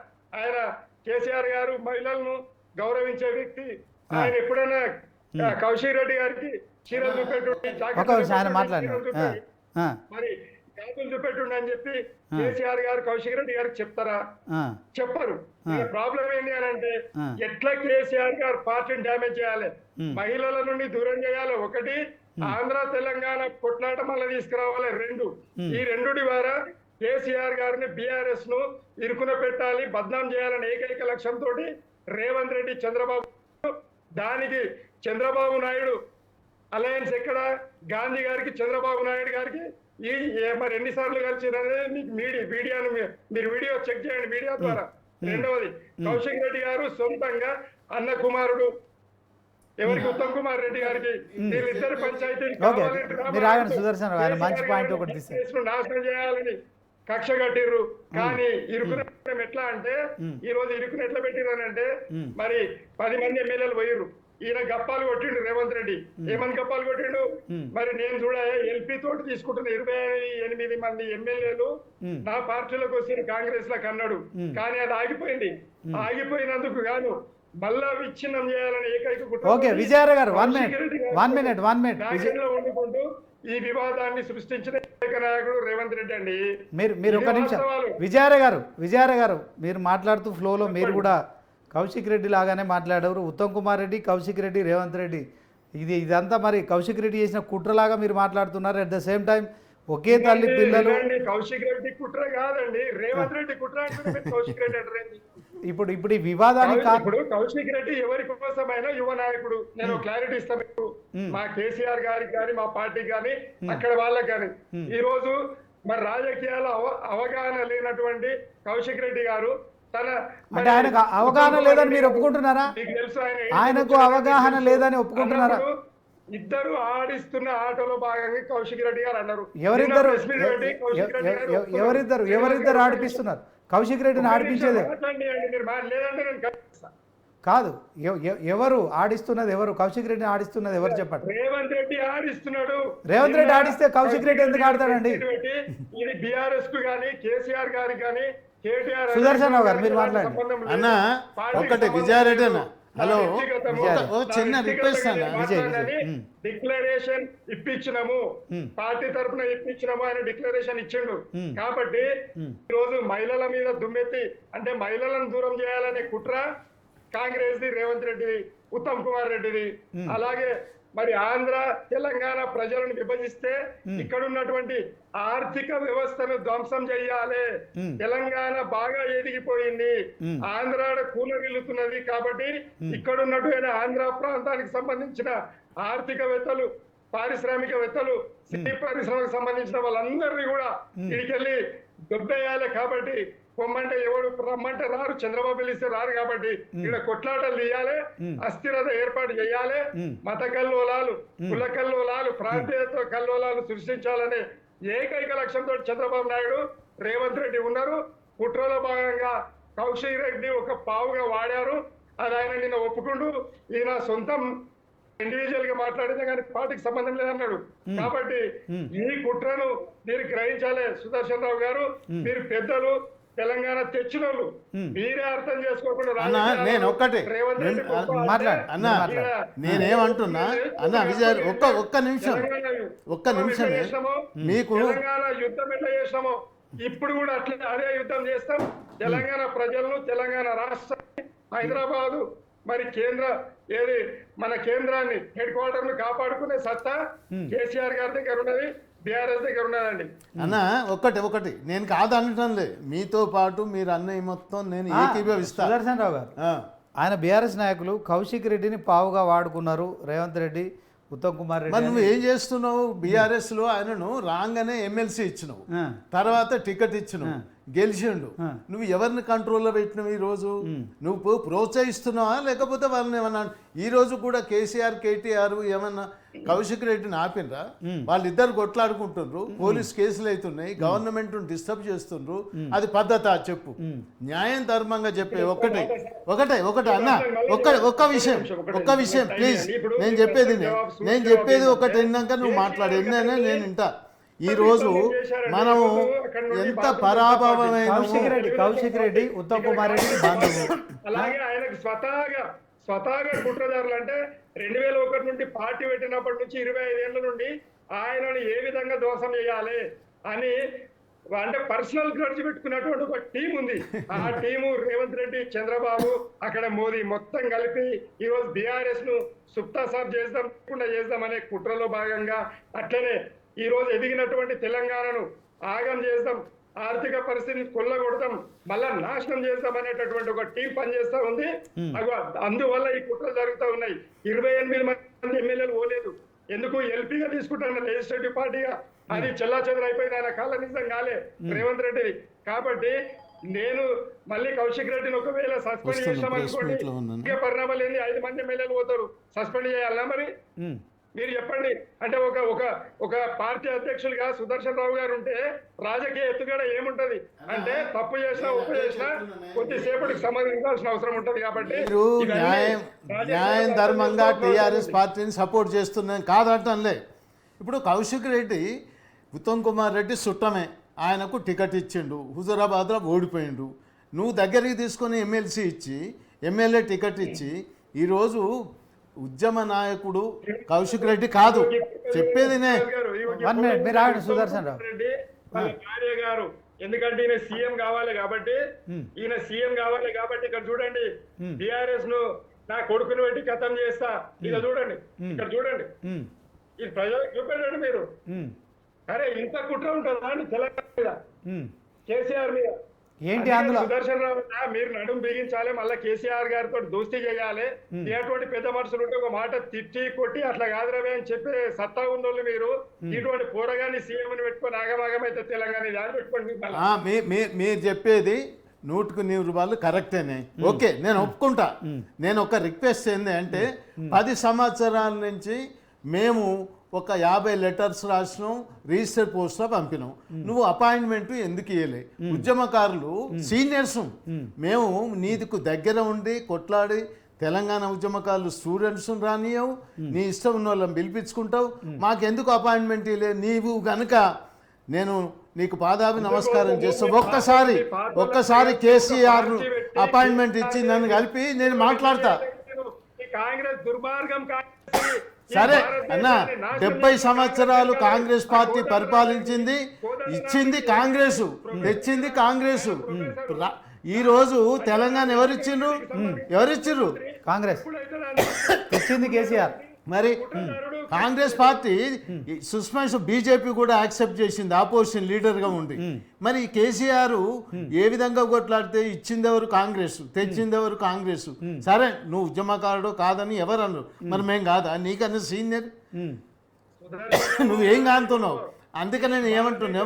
కేసీఆర్ గారు మహిళలను గౌరవించే వ్యక్తి. ఆయన ఎప్పుడైనా కౌశిక్ రెడ్డి గారికి చీరలు చూపెట్టుండి, మరి కాకులు చూపెట్టుండి అని చెప్పి కేసీఆర్ గారు కౌశిక్ రెడ్డి గారికి చెప్తారా? చెప్పరు. ప్రాబ్లం ఏంటి అని అంటే ఎట్లా కేసీఆర్ గారు పార్టీని డ్యామేజ్ చేయాలి, మహిళల నుండి దూరం చేయాలి, ఒకటి ఆంధ్ర తెలంగాణ కొట్లాట మళ్ళీ తీసుకురావాలి, 2 ఈ 2 ద్వారా కేసీఆర్ గారిని బీఆర్ఎస్ ను ఇరుకున పెట్టాలి, బద్నాం చేయాలని ఏకైక లక్ష్యంతో రేవంత్ రెడ్డి, చంద్రబాబు. దానికి చంద్రబాబు నాయుడు అలయన్స్ ఎక్కడ, గాంధీ గారికి చంద్రబాబు నాయుడు గారికి మరి ఎన్నిసార్లు కలిసినదే మీకు మీడియాను మీరు వీడియో చెక్ చేయండి మీడియా ద్వారా. రెండవది, కౌశిక్ రెడ్డి గారు సొంతంగా అన్న కుమారుడు ఎవరికి, ఉత్తమ్ కుమార్ రెడ్డి గారికి వీళ్ళిద్దరు పంచాయతీ నాశనం చేయాలని కక్ష కట్టిర్రు. కానీ ఇరుకున ఎట్లా అంటే ఈ రోజు ఇరుకున ఎట్లా పెట్టిర్రు అంటే మరి 10 మంది ఎమ్మెల్యేలు పోయిర్రు, ఈయన గప్పాలు కొట్టిండు రేవంత్ రెడ్డి. ఏమని గప్పాలు కొట్టిండు? మరి నేను చూడ ఎల్పీ తోటి తీసుకుంటున్న 28 మంది ఎమ్మెల్యేలు నా పార్టీలోకి వచ్చి కాంగ్రెస్ లకు అన్నాడు. కానీ అది ఆగిపోయింది. ఆగిపోయినందుకు గాను మళ్ళా విచ్ఛిన్నం చేయాలని ఏకైక వండుకుంటూ ఈ వివాదాన్ని సృష్టించిన ఏకైక నాయకుడు రేవంత్ రెడ్డి అండి. మీరు ఒక నిమిషం విజయారాయ్ గారు మీరు మాట్లాడుతూ ఫ్లోలో మీరు కూడా కౌశిక్ రెడ్డి లాగానే మాట్లాడారు. ఉత్తమ్ కుమార్ రెడ్డి, కౌశిక్ రెడ్డి, రేవంత్ రెడ్డి ఇదంతా మరి కౌశిక్ రెడ్డి చేసిన కుట్రలాగా మీరు మాట్లాడుతున్నారు. అట్ ద సేమ్ టైం ఒకే తల్లి పిల్లలు. కౌశిక్ రెడ్డి కుట్ర కాదండి, రేవంత్ రెడ్డి కుట్ర అంటే కౌశిక్ రెడ్డి అంటారండి. ఇప్పుడు ఈ వివాదానికి ఇప్పుడు కౌశిక్ రెడ్డి ఎవరి కోసమైనా యువ నాయకుడు. నేను క్లారిటీ ఇస్తాను, మా కేసీఆర్ గారికి కానీ మా పార్టీకి కానీ అక్కడ వాళ్ళకి కానీ. ఈ రోజు మరి రాజకీయాల అవగాహన లేనటువంటి కౌశిక్ రెడ్డి గారు అంటే ఆయనకు అవగాహన లేదని మీరు ఒప్పుకుంటున్నారా? ఆయనకు అవగాహన లేదని ఒప్పుకుంటున్నారా? ఇద్దరు ఆడిస్తున్న ఆటలో భాగంగా కౌశిక్ రెడ్డి గారు అన్నారు. ఎవరిద్దరు ఆడిపిస్తున్నారు? కౌశిక్ రెడ్డిని ఆడిపించేది కాదు. ఎవరు ఆడిస్తున్నది? ఎవరు కౌశిక్ రెడ్డిని ఆడిస్తున్నది? ఎవరు చెప్పండి? రేవంత్ రెడ్డి ఆడిస్తున్నాడు. రేవంత్ రెడ్డి ఆడిస్తే కౌశిక్ రెడ్డి ఎందుకు ఆడతాడండి? ఇది బీఆర్ఎస్ కు కానీ కేసీఆర్ గారికి కానీ సుదర్శన్ రావు గారు మీరు మాట్లాడండి. అన్న ఒకటి విజయారెడ్డి అన్న, హలో చిన్న రిక్వెస్ట్ అన్న, డిక్లరేషన్ ఇప్పించినాము, పార్టీ తరఫున ఇప్పించినాము ఆయన డిక్లరేషన్ ఇచ్చిండు. కాబట్టి ఈ రోజు మహిళల మీద దుమ్మెత్తి అంటే మహిళలను దూరం చేయాలనే కుట్ర కాంగ్రెస్ ది, రేవంత్ రెడ్డిది, ఉత్తమ్ కుమార్ రెడ్డిది. అలాగే మరి ఆంధ్ర తెలంగాణ ప్రజలను విభజిస్తే ఇక్కడ ఉన్నటువంటి ఆర్థిక వ్యవస్థను ధ్వంసం చెయ్యాలి. తెలంగాణ బాగా ఎదిగిపోయింది, ఆంధ్ర కూలరిల్లుతున్నది. కాబట్టి ఇక్కడ ఉన్నటువంటి ఆంధ్ర ప్రాంతానికి సంబంధించిన ఆర్థికవేత్తలు, పారిశ్రామికవేత్తలు, సినీ పరిశ్రమకు సంబంధించిన వాళ్ళందరినీ కూడా ఇడికెళ్ళి దొబ్బేయాలి. కాబట్టి పొమ్మంటే ఎవరు, రమ్మంటే రారు, చంద్రబాబు పిలిస్తే రారు. కాబట్టి ఇక్కడ కొట్లాటలు తీయాలి, అస్థిరత ఏర్పాటు చేయాలి, మత కల్లోలాలు, కుల కల్లోలాలు, ప్రాంతీయత కల్లోలాలు సృష్టించాలనే ఏకైక లక్ష్యంతో చంద్రబాబు నాయుడు రేవంత్ రెడ్డి ఉన్నారు. కుట్రలో భాగంగా కౌశిక్ రెడ్డి ఒక పావుగా వాడారు. అది ఆయన నిన్న ఒప్పుకుంటూ ఈయన సొంతం ఇండివిజువల్ గా మాట్లాడితే కానీ పార్టీకి సంబంధం లేదన్నాడు. కాబట్టి ఈ కుట్రను మీరు గ్రహించాలి సుదర్శన్ రావు గారు. మీరు పెద్దలు, తెలంగాణ తెచ్చిన వాళ్ళు, మీరే అర్థం చేసుకోకుండా నేను ఒక్కటే నేనేమంటున్నా అన్న విజయ్ ఒక్క నిమిషమే మీకు తెలంగాణ యుద్ధం ఎట్లా చేసినామో ఇప్పుడు కూడా అట్లా అదే యుద్ధం చేస్తాం. తెలంగాణ ప్రజలను, తెలంగాణ రాష్ట్రాన్ని, హైదరాబాదు మరి మన కేంద్రాన్ని, హెడ్ క్వార్టర్ ను కాపాడుకునే సత్తా కేసీఆర్ గారి దగ్గర ఉన్నది, బీఆర్ఎస్ దగ్గర ఉన్నదండి. అన్న ఒకటి నేను కాదనటం లేదు, మీతో పాటు మీరు అన్నయ్య మొత్తం నేను ఏకీభవిస్తా. సుదర్శన్ రావు గారు, ఆయన బీఆర్ఎస్ నాయకులు కౌశిక్ రెడ్డిని పావుగా వాడుకున్నారు. రేవంత్ రెడ్డి, ఉత్తమ్ కుమార్ రెడ్డి. మరి నువ్వు ఏం చేస్తున్నావు? బీఆర్ఎస్ లో ఆయనను రాగానే ఎమ్మెల్సీ ఇచ్చినావు, తర్వాత టికెట్ ఇచ్చినావు, గెలిచిండు. నువ్వు ఎవరిని కంట్రోల్లో పెట్టినావు? ఈ రోజు నువ్వు ప్రోత్సహిస్తున్నావా లేకపోతే వాళ్ళని ఏమన్నా? ఈ రోజు కూడా కేసీఆర్, కేటీఆర్ ఏమన్నా కౌశిక్ రెడ్డిని ఆపినరా? వాళ్ళిద్దరు కొట్లాడుకుంటున్నారు, పోలీస్ కేసులు అవుతున్నాయి, గవర్నమెంట్ డిస్టర్బ్ చేస్తుండ్రు. అది పద్ధత? చెప్పు, న్యాయం ధర్మంగా చెప్పే. ఒకటే అన్న, ఒక్క విషయం ప్లీజ్. నేను చెప్పేది ఒకటి విన్నాక నువ్వు మాట్లాడు. ఎన్నైనా నేను వింటా. ఈ రోజు మనము ఎంత పరాభవమైన కౌశిక్ రెడ్డి, ఉత్తమ్ కుమార్ రెడ్డి బాంధవులు. అలాగే ఆయనకు స్వతహాగా కుట్రదారులు అంటే 2001 నుండి పార్టీ పెట్టినప్పటి నుంచి 25 ఏళ్ల నుండి ఆయనను ఏ విధంగా దోషం చేయాలి అని అంటే పర్సనల్ గ్రడ్జ్ పెట్టుకున్నటువంటి ఒక టీం ఉంది. ఆ టీము రేవంత్ రెడ్డి, చంద్రబాబు, అక్కడ మోదీ మొత్తం కలిపి ఈ రోజు బీఆర్ఎస్ ను సుప్తా సాఫ్ చేద్దాం అనే కుట్రలో భాగంగా అట్లనే ఈ రోజు ఎదిగినటువంటి తెలంగాణను ఆగం చేద్దాం, ఆర్థిక పరిస్థితిని కొల్లగొడతాం, మళ్ళా నాశనం చేద్దాం అనేటటువంటి ఒక టీం పనిచేస్తా ఉంది. అందువల్ల ఈ కుట్రలు జరుగుతూ ఉన్నాయి. 28 మంది ఎమ్మెల్యేలు పోలేదు. ఎందుకు? ఎల్పీగా తీసుకుంటాను లెజిస్లేటివ్ పార్టీగా. అది చెల్లాచెదరు అయిపోయింది. ఆయన కాళ్ళ నిజం కాలే రేవంత్ రెడ్డి. కాబట్టి నేను మళ్ళీ కౌశిక్ రెడ్డిని ఒకవేళ సస్పెండ్ చేసామనుకోండి, ఇంకా పరిణామాలు ఏంది? 5 మంది ఎమ్మెల్యేలు పోతారు. సస్పెండ్ చేయాలా మరి? మీరు చెప్పండి. అంటే ఒక పార్టీ అధ్యక్షులుగా సుదర్శన్ రావు గారు ఉంటే రాజకీయ ఎత్తుగడ ఏముంటది అంటే తప్పు చేసినా, ఒప్పు చేసినా కొద్దిసేపటికి సమాధానించాల్సిన అవసరం ఉంటది. కాబట్టి న్యాయం ధర్మంగా టీఆర్ఎస్ పార్టీని సపోర్ట్ చేస్తున్నాను కాదంటంలే. ఇప్పుడు కౌశిక్ రెడ్డి, ఉత్తమ్ కుమార్ రెడ్డి చుట్టమే, ఆయనకు టికెట్ ఇచ్చిండు, హుజూరాబాద్లో ఓడిపోయిండు. నువ్వు దగ్గరికి తీసుకొని ఎమ్మెల్సీ ఇచ్చి, ఎమ్మెల్యే టికెట్ ఇచ్చి, ఈరోజు ఉద్యమ నాయకుడు కౌశిక్ రెడ్డి కాదు చెప్పేది. సుదర్శన్ రెడ్డి భార్య గారు, ఎందుకంటే ఈయన సీఎం కావాలి కాబట్టి ఇక్కడ చూడండి, బీఆర్ఎస్ ను నా కొడుకుని పెట్టి ఖతం చేస్తా. ఇక చూడండి, ఇక్కడ చూడండి, ఇది ప్రజలకు చూపెట్టండి మీరు. అరే ఇంత కుట్ర ఉంటుందా అండి తెలంగాణ మీద, కేసీఆర్ మీద? ఏంటి అందులో? సుదర్శన్ రావు మీరు నడుము బిగించాలి, మళ్ళీ కేసీఆర్ గారితో దోస్తీ చేయాలి. ఇటువంటి పెద్ద మనుషులు ఉంటే ఒక మాట తిట్టి కొట్టి అట్లా కాదురవే అని చెప్పే సత్తా ఉన్నోళ్ళు మీరు. ఇటువంటి పోరగాని సీఎం ని పెట్టుకొని ఆగమాగమైతే తెలంగాణ దాన్ని పెట్టుకోండి. మీరు చెప్పేది 100% రూపాయలు కరెక్టేనే, ఓకే, నేను ఒప్పుకుంటా. నేను ఒక రిక్వెస్ట్ ఏంది అంటే, 10 సంవత్సరాల నుంచి మేము ఒక 50 లెటర్స్ రాసినాం, రిజిస్టర్ పోస్ట్లో పంపినాం. నువ్వు అపాయింట్మెంట్ ఎందుకు ఇవ్వలే? ఉద్యమకారులు సీనియర్స్ మేము నీకు దగ్గర ఉండి కొట్లాడి తెలంగాణ ఉద్యమకారులు స్టూడెంట్స్ రానియవు, నీ ఇష్టం ఉన్న వాళ్ళని పిలిపించుకుంటావు, మాకెందుకు అపాయింట్మెంట్ ఇవ్వలే? నీవు కనుక నేను నీకు పాదాభి నమస్కారం చేస్తావు. ఒక్కసారి కేసీఆర్ అపాయింట్మెంట్ ఇచ్చి నన్ను కలిపి నేను మాట్లాడతా. కాంగ్రెస్ దుర్మార్గం. సరే అన్న, 70 సంవత్సరాలు కాంగ్రెస్ పార్టీ పరిపాలించింది, ఇచ్చింది కాంగ్రెస్, తెచ్చింది కాంగ్రెస్. ఈరోజు తెలంగాణ ఎవరిచ్చిండ్రు? కాంగ్రెస్ తెచ్చింది కేసీఆర్. మరి కాంగ్రెస్ పార్టీ సుష్మా బీజేపీ కూడా యాక్సెప్ట్ చేసింది ఆపోజిషన్ లీడర్గా ఉండి. మరి కేసీఆర్ ఏ విధంగా కొట్లాడితే ఇచ్చింది ఎవరు? కాంగ్రెస్, తెచ్చింది ఎవరు? కాంగ్రెస్. సరే నువ్వు ఉద్యమకారుడు కాదని ఎవరు అన్నారు, మరి మేము కాదా? నీకన్నా సీనియర్, నువ్వేం కాంతున్నావు? అందుకని నేను ఏమంటున్నా,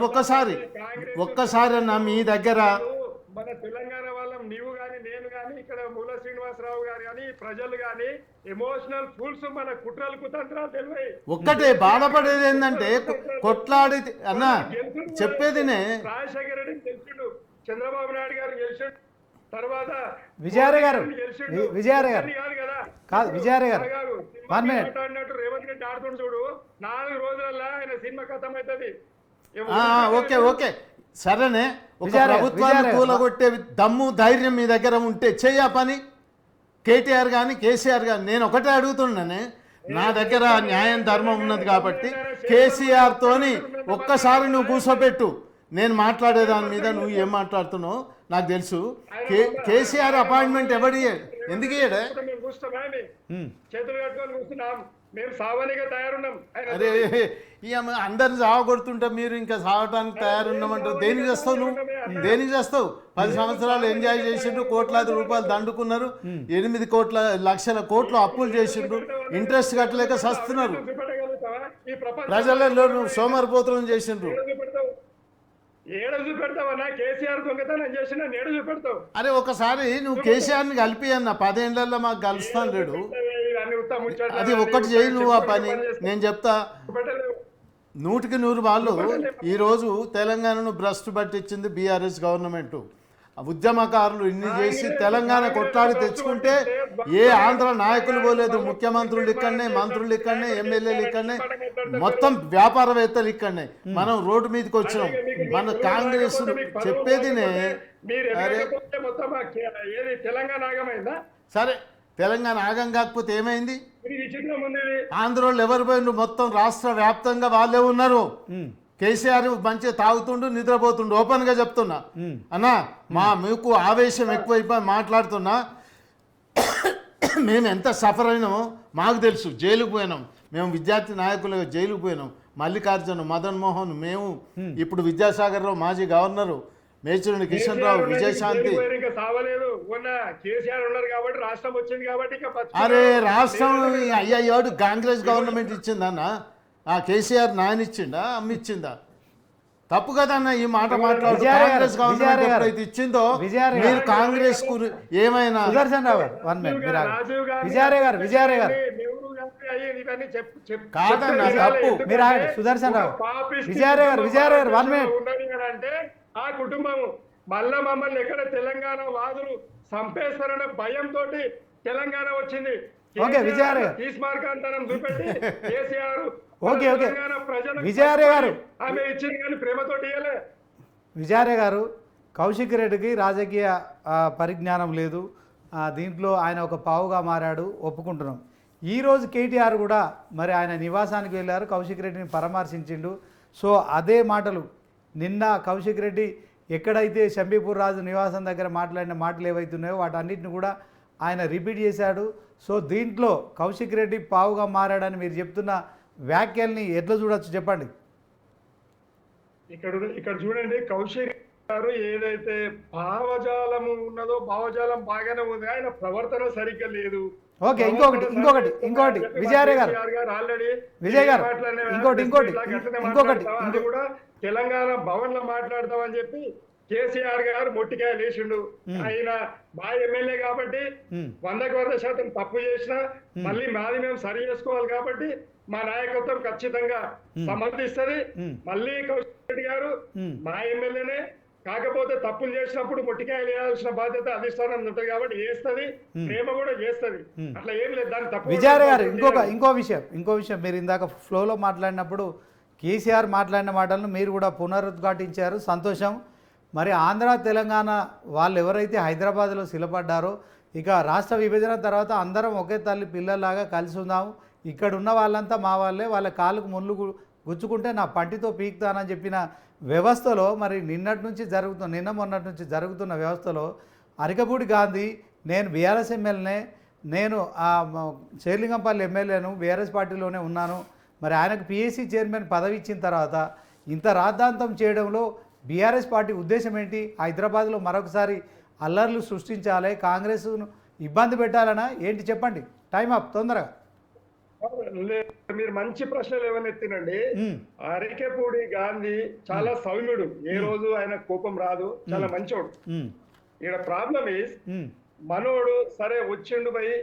ఒక్కసారి అన్న మీ దగ్గర మన తెలంగాణ వాళ్ళం, నీవు కానీ నేను కానీ, ఇక్కడ మూల శ్రీనివాసరావు గారు కానీ, ప్రజలు కానీ ఎమోషనల్ ఫూల్స్ మన కుట్రలు కుతంత్రాలు తెలివై ఒక్కటే బాధపడేది ఏంటంటే కొట్లాడి అన్న చెప్పేదినే రాజశేఖర రెడ్డి గెలిచిండు, చంద్రబాబు నాయుడు గారు గెలిచిండు, తర్వాత విజయారెడ్డి గారు, గెలిచిండు. విజయారెడ్డి గారు. కాదు కదా, కాదు విజయారెడ్డి గారు, కాదు. 1 minute. మాట్లాడినట్టు రేవంత్ రెడ్డి ఆడుతుండు చూడు, 4 రోజులలో ఆయన సినిమా ఖతం అవుతుంది. ఓకే ఓకే సరేనే. ఒక విజయారెడ్డి, ప్రభుత్వాన్ని విజయారెడ్డి. కూలగొట్టే దమ్ము ధైర్యం మీ దగ్గర ఉంటే చెయ్య పని. కేటీఆర్ కానీ కేసీఆర్ కానీ నేను ఒకటే అడుగుతున్నానే, నా దగ్గర న్యాయం ధర్మం ఉన్నది కాబట్టి కేసీఆర్ తోని ఒక్కసారి నువ్వు కూర్చోబెట్టు. నేను మాట్లాడే దాని మీద నువ్వు ఏం మాట్లాడుతున్నావు నాకు తెలుసు. కేసీఆర్ అపాయింట్మెంట్ ఎవడి ఎందుకు ఇయ్యడే? మేము కూర్చున్నాం, చేతులు కట్టుకొని కూర్చున్నాం, మేము సామాన్యంగా తయారున్నాం. అరే అందరు సావగొడుతుంటే మీరు ఇంకా సావటానికి తయారున్నామంటారు. దేనికి చేస్తావు నువ్వు? దేనికి చేస్తావు? 10 సంవత్సరాలు ఎంజాయ్ చేసిండ్రు, కోట్లాది రూపాయలు దండుకున్నారు, 8 లక్షల కోట్లు అప్పులు చేసిండ్రు, ఇంట్రెస్ట్ కట్టలేక సస్తున్నారు. ప్రజలలో నువ్వు సోమరిపోతులను చేసిండ్రు. ఏడ చూపెడతావన్నా? కేసీఆర్ దొంగతనం చేసిన ఏడ చూపెడతావు? అరే ఒకసారి నువ్వు కేసీఆర్ని కలిపి అన్న 10 ఏళ్లలో మాకు కలుస్తాను లేడు. అది ఒక్కటి చేయి నువ్వు ఆ పని. నేను చెప్తా 100కి 100 వాళ్ళు ఈరోజు తెలంగాణను భ్రష్టు పట్టించింది బీఆర్ఎస్ గవర్నమెంట్. ఉద్యమకారులు ఇన్ని చేసి తెలంగాణ కొట్లాడి తెచ్చుకుంటే ఏ ఆంధ్ర నాయకులు పోలేదు. ముఖ్యమంత్రులు ఇక్కడనే, మంత్రులు ఇక్కడనే, ఎమ్మెల్యేలు ఇక్కడనే, మొత్తం వ్యాపారవేత్తలు ఇక్కడనే. మనం రోడ్డు మీదకి వచ్చినాం. మన కాంగ్రెస్ చెప్పేదినే. అరే తెలంగాణ ఆగమైందా? సరే తెలంగాణ ఆగం కాకపోతే ఏమైంది? ఆంధ్రోళ్ళు ఎవరు పోయిండ్రు? మొత్తం రాష్ట్ర వ్యాప్తంగా వాళ్ళే ఉన్నారు. కేసీఆర్ మంచిగా తాగుతుండు, నిద్రపోతుండు. ఓపెన్గా చెప్తున్నా అన్నా, మీకు ఆవేశం ఎక్కువైపోయి మాట్లాడుతున్నా. మేము ఎంత సఫర్ అయినామో మాకు తెలుసు. జైలుకు పోయినాం మేము, విద్యార్థి నాయకులుగా జైలుకు పోయినాం. మల్లికార్జున, మదన్ మోహన్, మేము, ఇప్పుడు విద్యాసాగర్ రావు మాజీ గవర్నరు, మేచూరి కిషన్ రావు, విజయశాంతి. అరే రాష్ట్రం అయ్యాడు కాంగ్రెస్ గవర్నమెంట్ ఇచ్చిందన్న. కేసీఆర్ నాయన ఇచ్చిండా, అమ్మ ఇచ్చిందా? తప్పు కదన్న ఈ మాట మాట్లాడు. కాంగ్రెస్ గవర్నమెంట్ ఎప్పుడైతే ఇచ్చిందో మీరు కాంగ్రెస్ ఏమైనా సుదర్శన్ రావు గారు 1 minute. విజయారెడ్డి గారు కాదన్న తప్పు. మీరు ఆగండి. సుదర్శన్ రావు, విజయారెడ్డి గారు 1 minute. అంటే ఆ కుటుంబం మళ్ళా మమ్మల్ని ఎక్కడ తెలంగాణ వాదులు సంపేస్తారన్న భయంతో తెలంగాణ వచ్చింది. ఓకే విజయారెడ్డి గారు, తీసుమార్గాంతరం చూపెట్టి కేసీఆర్ ఓకే విజయారెడ్డి గారు, ఆమె ఇచ్చింది కానీ ప్రేమతోటి ఇయ్యలే. విజయారెడ్డి గారు, కౌశిక్ రెడ్డికి రాజకీయ పరిజ్ఞానం లేదు, దీంట్లో ఆయన ఒక పావుగా మారాడు, ఒప్పుకుంటున్నాం. ఈరోజు కేటీఆర్ కూడా మరి ఆయన నివాసానికి వెళ్ళారు, కౌశిక్ రెడ్డిని పరామర్శించిండు. సో అదే మాటలు నిన్న కౌశిక్ రెడ్డి ఎక్కడైతే శంబీపూర్ రాజు నివాసం దగ్గర మాట్లాడిన మాటలు ఏవైతున్నాయో వాటన్నిటిని కూడా ఆయన రిపీట్ చేశాడు. సో దీంట్లో కౌశిక్ రెడ్డి పావుగా మారాడని మీరు చెప్తున్న వ్యాఖ్యల్ని ఎట్లా చూడొచ్చు చెప్పండి. ఇక్కడ చూడండి, కౌశిక్ గారు ఏదైతే భావజాలము ఉన్నదో భావజాలం బాగానే ఉంది, ఆయన ప్రవర్తన సరిగ్గా లేదు. ఓకే ఇంకొకటి విజయారెడ్డి గారు, విజయ్ గారు ఇంకొకటి కూడా తెలంగాణ భవన్ లో మాట్లాడతామని చెప్పి కేసీఆర్ గారు మొట్టికాయ లేచిండు. ఆయన మా ఎమ్మెల్యే కాబట్టి 100% తప్పు చేసినా మళ్ళీ మాది మేము సరి చేసుకోవాలి కాబట్టి మా నాయకత్వం ఖచ్చితంగా సమర్థిస్తుంది. మళ్ళీ కౌశిక్ రెడ్డి గారు మా ఎమ్మెల్యేనే, కాకపోతే తప్పులు చేసినప్పుడు మొట్టికాయలు వేయాల్సిన బాధ్యత అధిష్టానం ఉంటుంది కాబట్టి వేస్తుంది, ప్రేమ కూడా చేస్తుంది. అట్లా ఏం లేదు దాని తప్పు. విజయారెడ్డి గారు ఇంకో విషయం మీరు ఇందాక ఫ్లోలో మాట్లాడినప్పుడు కేసీఆర్ మాట్లాడిన మాటలను మీరు కూడా పునరుద్ఘాటించారు, సంతోషం. మరి ఆంధ్ర తెలంగాణ వాళ్ళు ఎవరైతే హైదరాబాద్లో శిలపడ్డారో ఇక రాష్ట్ర విభజన తర్వాత అందరం ఒకే తల్లి పిల్లల్లాగా కలిసి ఉందాము, ఇక్కడ ఉన్న వాళ్ళంతా మా వాళ్ళే, వాళ్ళ కాళ్ళకు ముళ్ళు గుచ్చుకుంటే నా పంటితో పీకుతానని చెప్పిన వ్యవస్థలో మరి నిన్న మొన్నటి నుంచి జరుగుతున్న వ్యవస్థలో అరికపూడి గాంధీ, నేను బీఆర్ఎస్ ఎమ్మెల్యేనే, నేను శేర్లింగంపల్లి ఎమ్మెల్యేను, బీఆర్ఎస్ పార్టీలోనే ఉన్నాను, మరి ఆయనకు పిఎస్సి చైర్మన్ పదవి ఇచ్చిన తర్వాత ఇంత రాద్ధాంతం చేయడంలో బీఆర్ఎస్ పార్టీ ఉద్దేశం ఏంటి? హైదరాబాద్లో మరొకసారి అల్లర్లు సృష్టించాలి, కాంగ్రెస్ను ఇబ్బంది పెట్టాలనా ఏంటి చెప్పండి? టైం అప్ తొందరగా. మీరు మంచి ప్రశ్నలు ఏమైనా ఎత్తినండి. అరికెపూడి గాంధీ చాలా సౌమ్యుడు, ఏ రోజు ఆయన కోపం రాదు, చాలా మంచోడు. ఇక్కడ ప్రాబ్లం ఈజ్ మనోడు సరే వచ్చిండు పోయి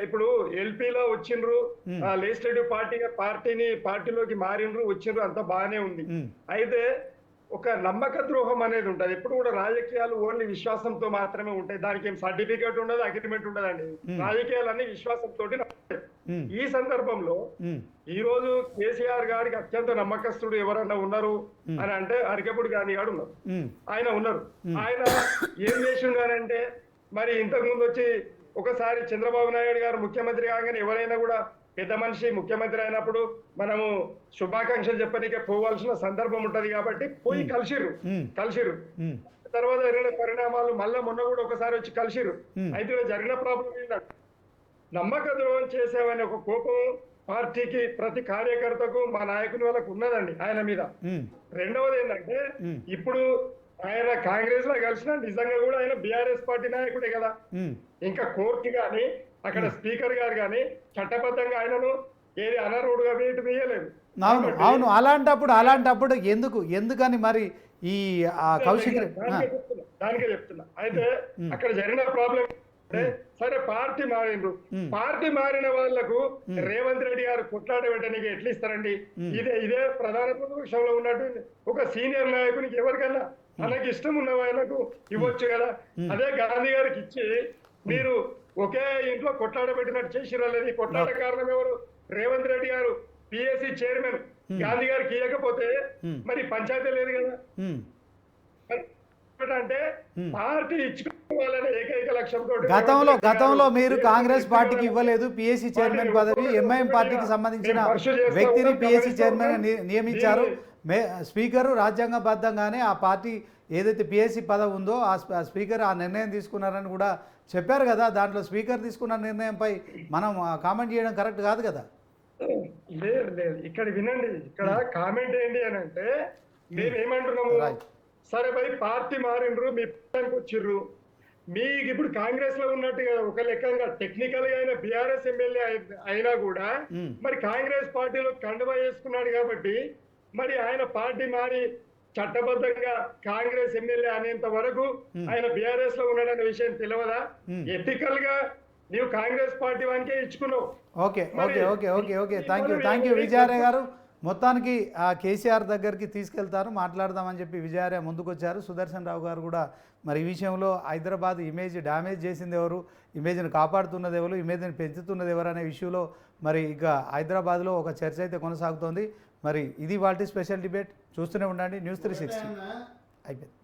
ఇప్పుడు ఎల్పీలో వచ్చిండ్రు, లెజిస్లేటివ్ పార్టీలోకి మారిండ్రు, వచ్చిండ్రు, అంతా బాగానే ఉంది. అయితే ఒక నమ్మక ద్రోహం అనేది ఉంటుంది. ఎప్పుడు కూడా రాజకీయాలు ఓన్లీ విశ్వాసంతో మాత్రమే ఉంటాయి. దానికి ఏం సర్టిఫికేట్ ఉండదు, అగ్రిమెంట్ ఉండదండి. రాజకీయాలన్నీ విశ్వాసంతో. ఈ సందర్భంలో ఈ రోజు కేసీఆర్ గారికి అత్యంత నమ్మకస్తుడు ఎవరన్నా ఉన్నారు అని అంటే అరికెప్పుడు గాంధీ గారు ఉన్నారు. ఆయన ఉన్నారు. ఆయన ఏం చేసిండు అని అంటే, మరి ఇంతకు ముందు వచ్చి ఒకసారి చంద్రబాబు నాయుడు గారు ముఖ్యమంత్రి కాగానే ఎవరైనా కూడా పెద్ద మనిషి ముఖ్యమంత్రి అయినప్పుడు మనము శుభాకాంక్షలు చెప్పనీకే పోవాల్సిన సందర్భం ఉంటది కాబట్టి పోయి కలిసిర్రు. తర్వాత జరిగిన పరిణామాలు మళ్ళా మొన్న కూడా ఒకసారి వచ్చి కలిసిర్రు. అయితే జరిగిన ప్రాబ్లం ఏంటంటే, నమ్మక ద్రోహం చేసామనే ఒక కోపం పార్టీకి, ప్రతి కార్యకర్తకు, మా నాయకుని వాళ్ళకు ఉన్నదండి ఆయన మీద. రెండవది ఏంటంటే, ఇప్పుడు ఆయన కాంగ్రెస్ లో కలిసిన నిజంగా కూడా ఆయన బీఆర్ఎస్ పార్టీ నాయకుడే కదా. ఇంకా కోర్టు గాని అక్కడ స్పీకర్ గారు గాని చట్టబద్ధంగా ఆయనను ఏది అనర్హుడుగా వేయలేదు. అవును. అలాంటప్పుడు ఎందుకని మరి ఈ కౌశిక్ దానికే చెప్తున్నా. అయితే అక్కడ జరిగిన ప్రాబ్లం సరే, పార్టీ మారిన వాళ్లకు రేవంత్ రెడ్డి గారు కొట్లాట పెట్టడానికి ఎట్లా ఇస్తారండి? ఇదే ప్రధాన ప్రతిపక్షంలో ఉన్నట్టు ఒక సీనియర్ నాయకునికి ఎవరికన్నా మనకి ఇష్టం ఉన్న వాళ్ళకు ఇవ్వచ్చు కదా. అదే గాంధీ గారికి ఇచ్చి మీరు ఒకే ఇంట్లో కొట్లాట పెట్టినట్టు చేసిరలేదు. కొట్లాట కారణం ఎవరు? రేవంత్ రెడ్డి గారు పిఎస్సి చైర్మన్. గాంధీ గారికి ఇవ్వకపోతే మరి పంచాయతీ లేదు కదా. అంటే పార్టీ ఇచ్చుకోవాలనే ఏకైక లక్ష్యంతో గతంలో మీరు కాంగ్రెస్ పార్టీకి ఇవ్వలేదు పిఎస్సి చైర్మన్ పదవి. ఎంఐఎం పార్టీకి సంబంధించిన వ్యక్తిని పిఎస్సి చైర్మన్ నియమించారు. స్పీకరు రాజ్యాంగబద్ధంగానే ఆ పార్టీ ఏదైతే పిఎస్సి పదవి ఉందో ఆ స్పీకర్ ఆ నిర్ణయం తీసుకున్నారని కూడా చెప్పారు కదా. దాంట్లో స్పీకర్ తీసుకున్న నిర్ణయంపై మనం కామెంట్ చేయడం కరెక్ట్ కాదు కదా. లేదు, ఇక్కడ వినండి. ఇక్కడ కామెంట్ ఏంటి అని అంటే, మేమేమంటున్నాము, సరే భయ్ పార్టీ మారిండ్రు, మీ పార్టీకి వచ్చిర్రు, మీకు ఇప్పుడు కాంగ్రెస్ లో ఉన్నట్టుగా ఒక లెక్కగా టెక్నికల్ గా అయినా బీఆర్ఎస్ ఎమ్మెల్యే అయినా కూడా మరి కాంగ్రెస్ పార్టీలో కండువా వేసుకున్నాడు కాబట్టి మరి ఆయన పార్టీ మారి చట్టబద్ధంగా కాంగ్రెస్ ఎమ్మెల్యే అనేంత వరకు ఆయన బీఆర్ఎస్ లో ఉన్నాడనే విషయం తెలియదా? ఎథికల్ గా నీవు కాంగ్రెస్ పార్టీ వానికే ఇచ్చుకున్నావు. ఓకే. థ్యాంక్ యూ విజయారాయ్ గారు. మొత్తానికి కేసీఆర్ దగ్గరికి తీసుకెళ్తారు, మాట్లాడదామని చెప్పి విజయారాయ్ ముందుకు వచ్చారు. సుదర్శన్ రావు గారు కూడా మరి ఈ విషయంలో హైదరాబాద్ ఇమేజ్ డ్యామేజ్ చేసింది ఎవరు, ఇమేజ్ని కాపాడుతున్నది ఎవరు, ఇమేజ్ని పెంచుతున్నది ఎవరు అనే విషయంలో మరి ఇక హైదరాబాద్లో ఒక చర్చ అయితే కొనసాగుతోంది. మరి ఇది వాటి స్పెషల్ డిబేట్. చూస్తూనే ఉండండి News 360. అయిపోయింది.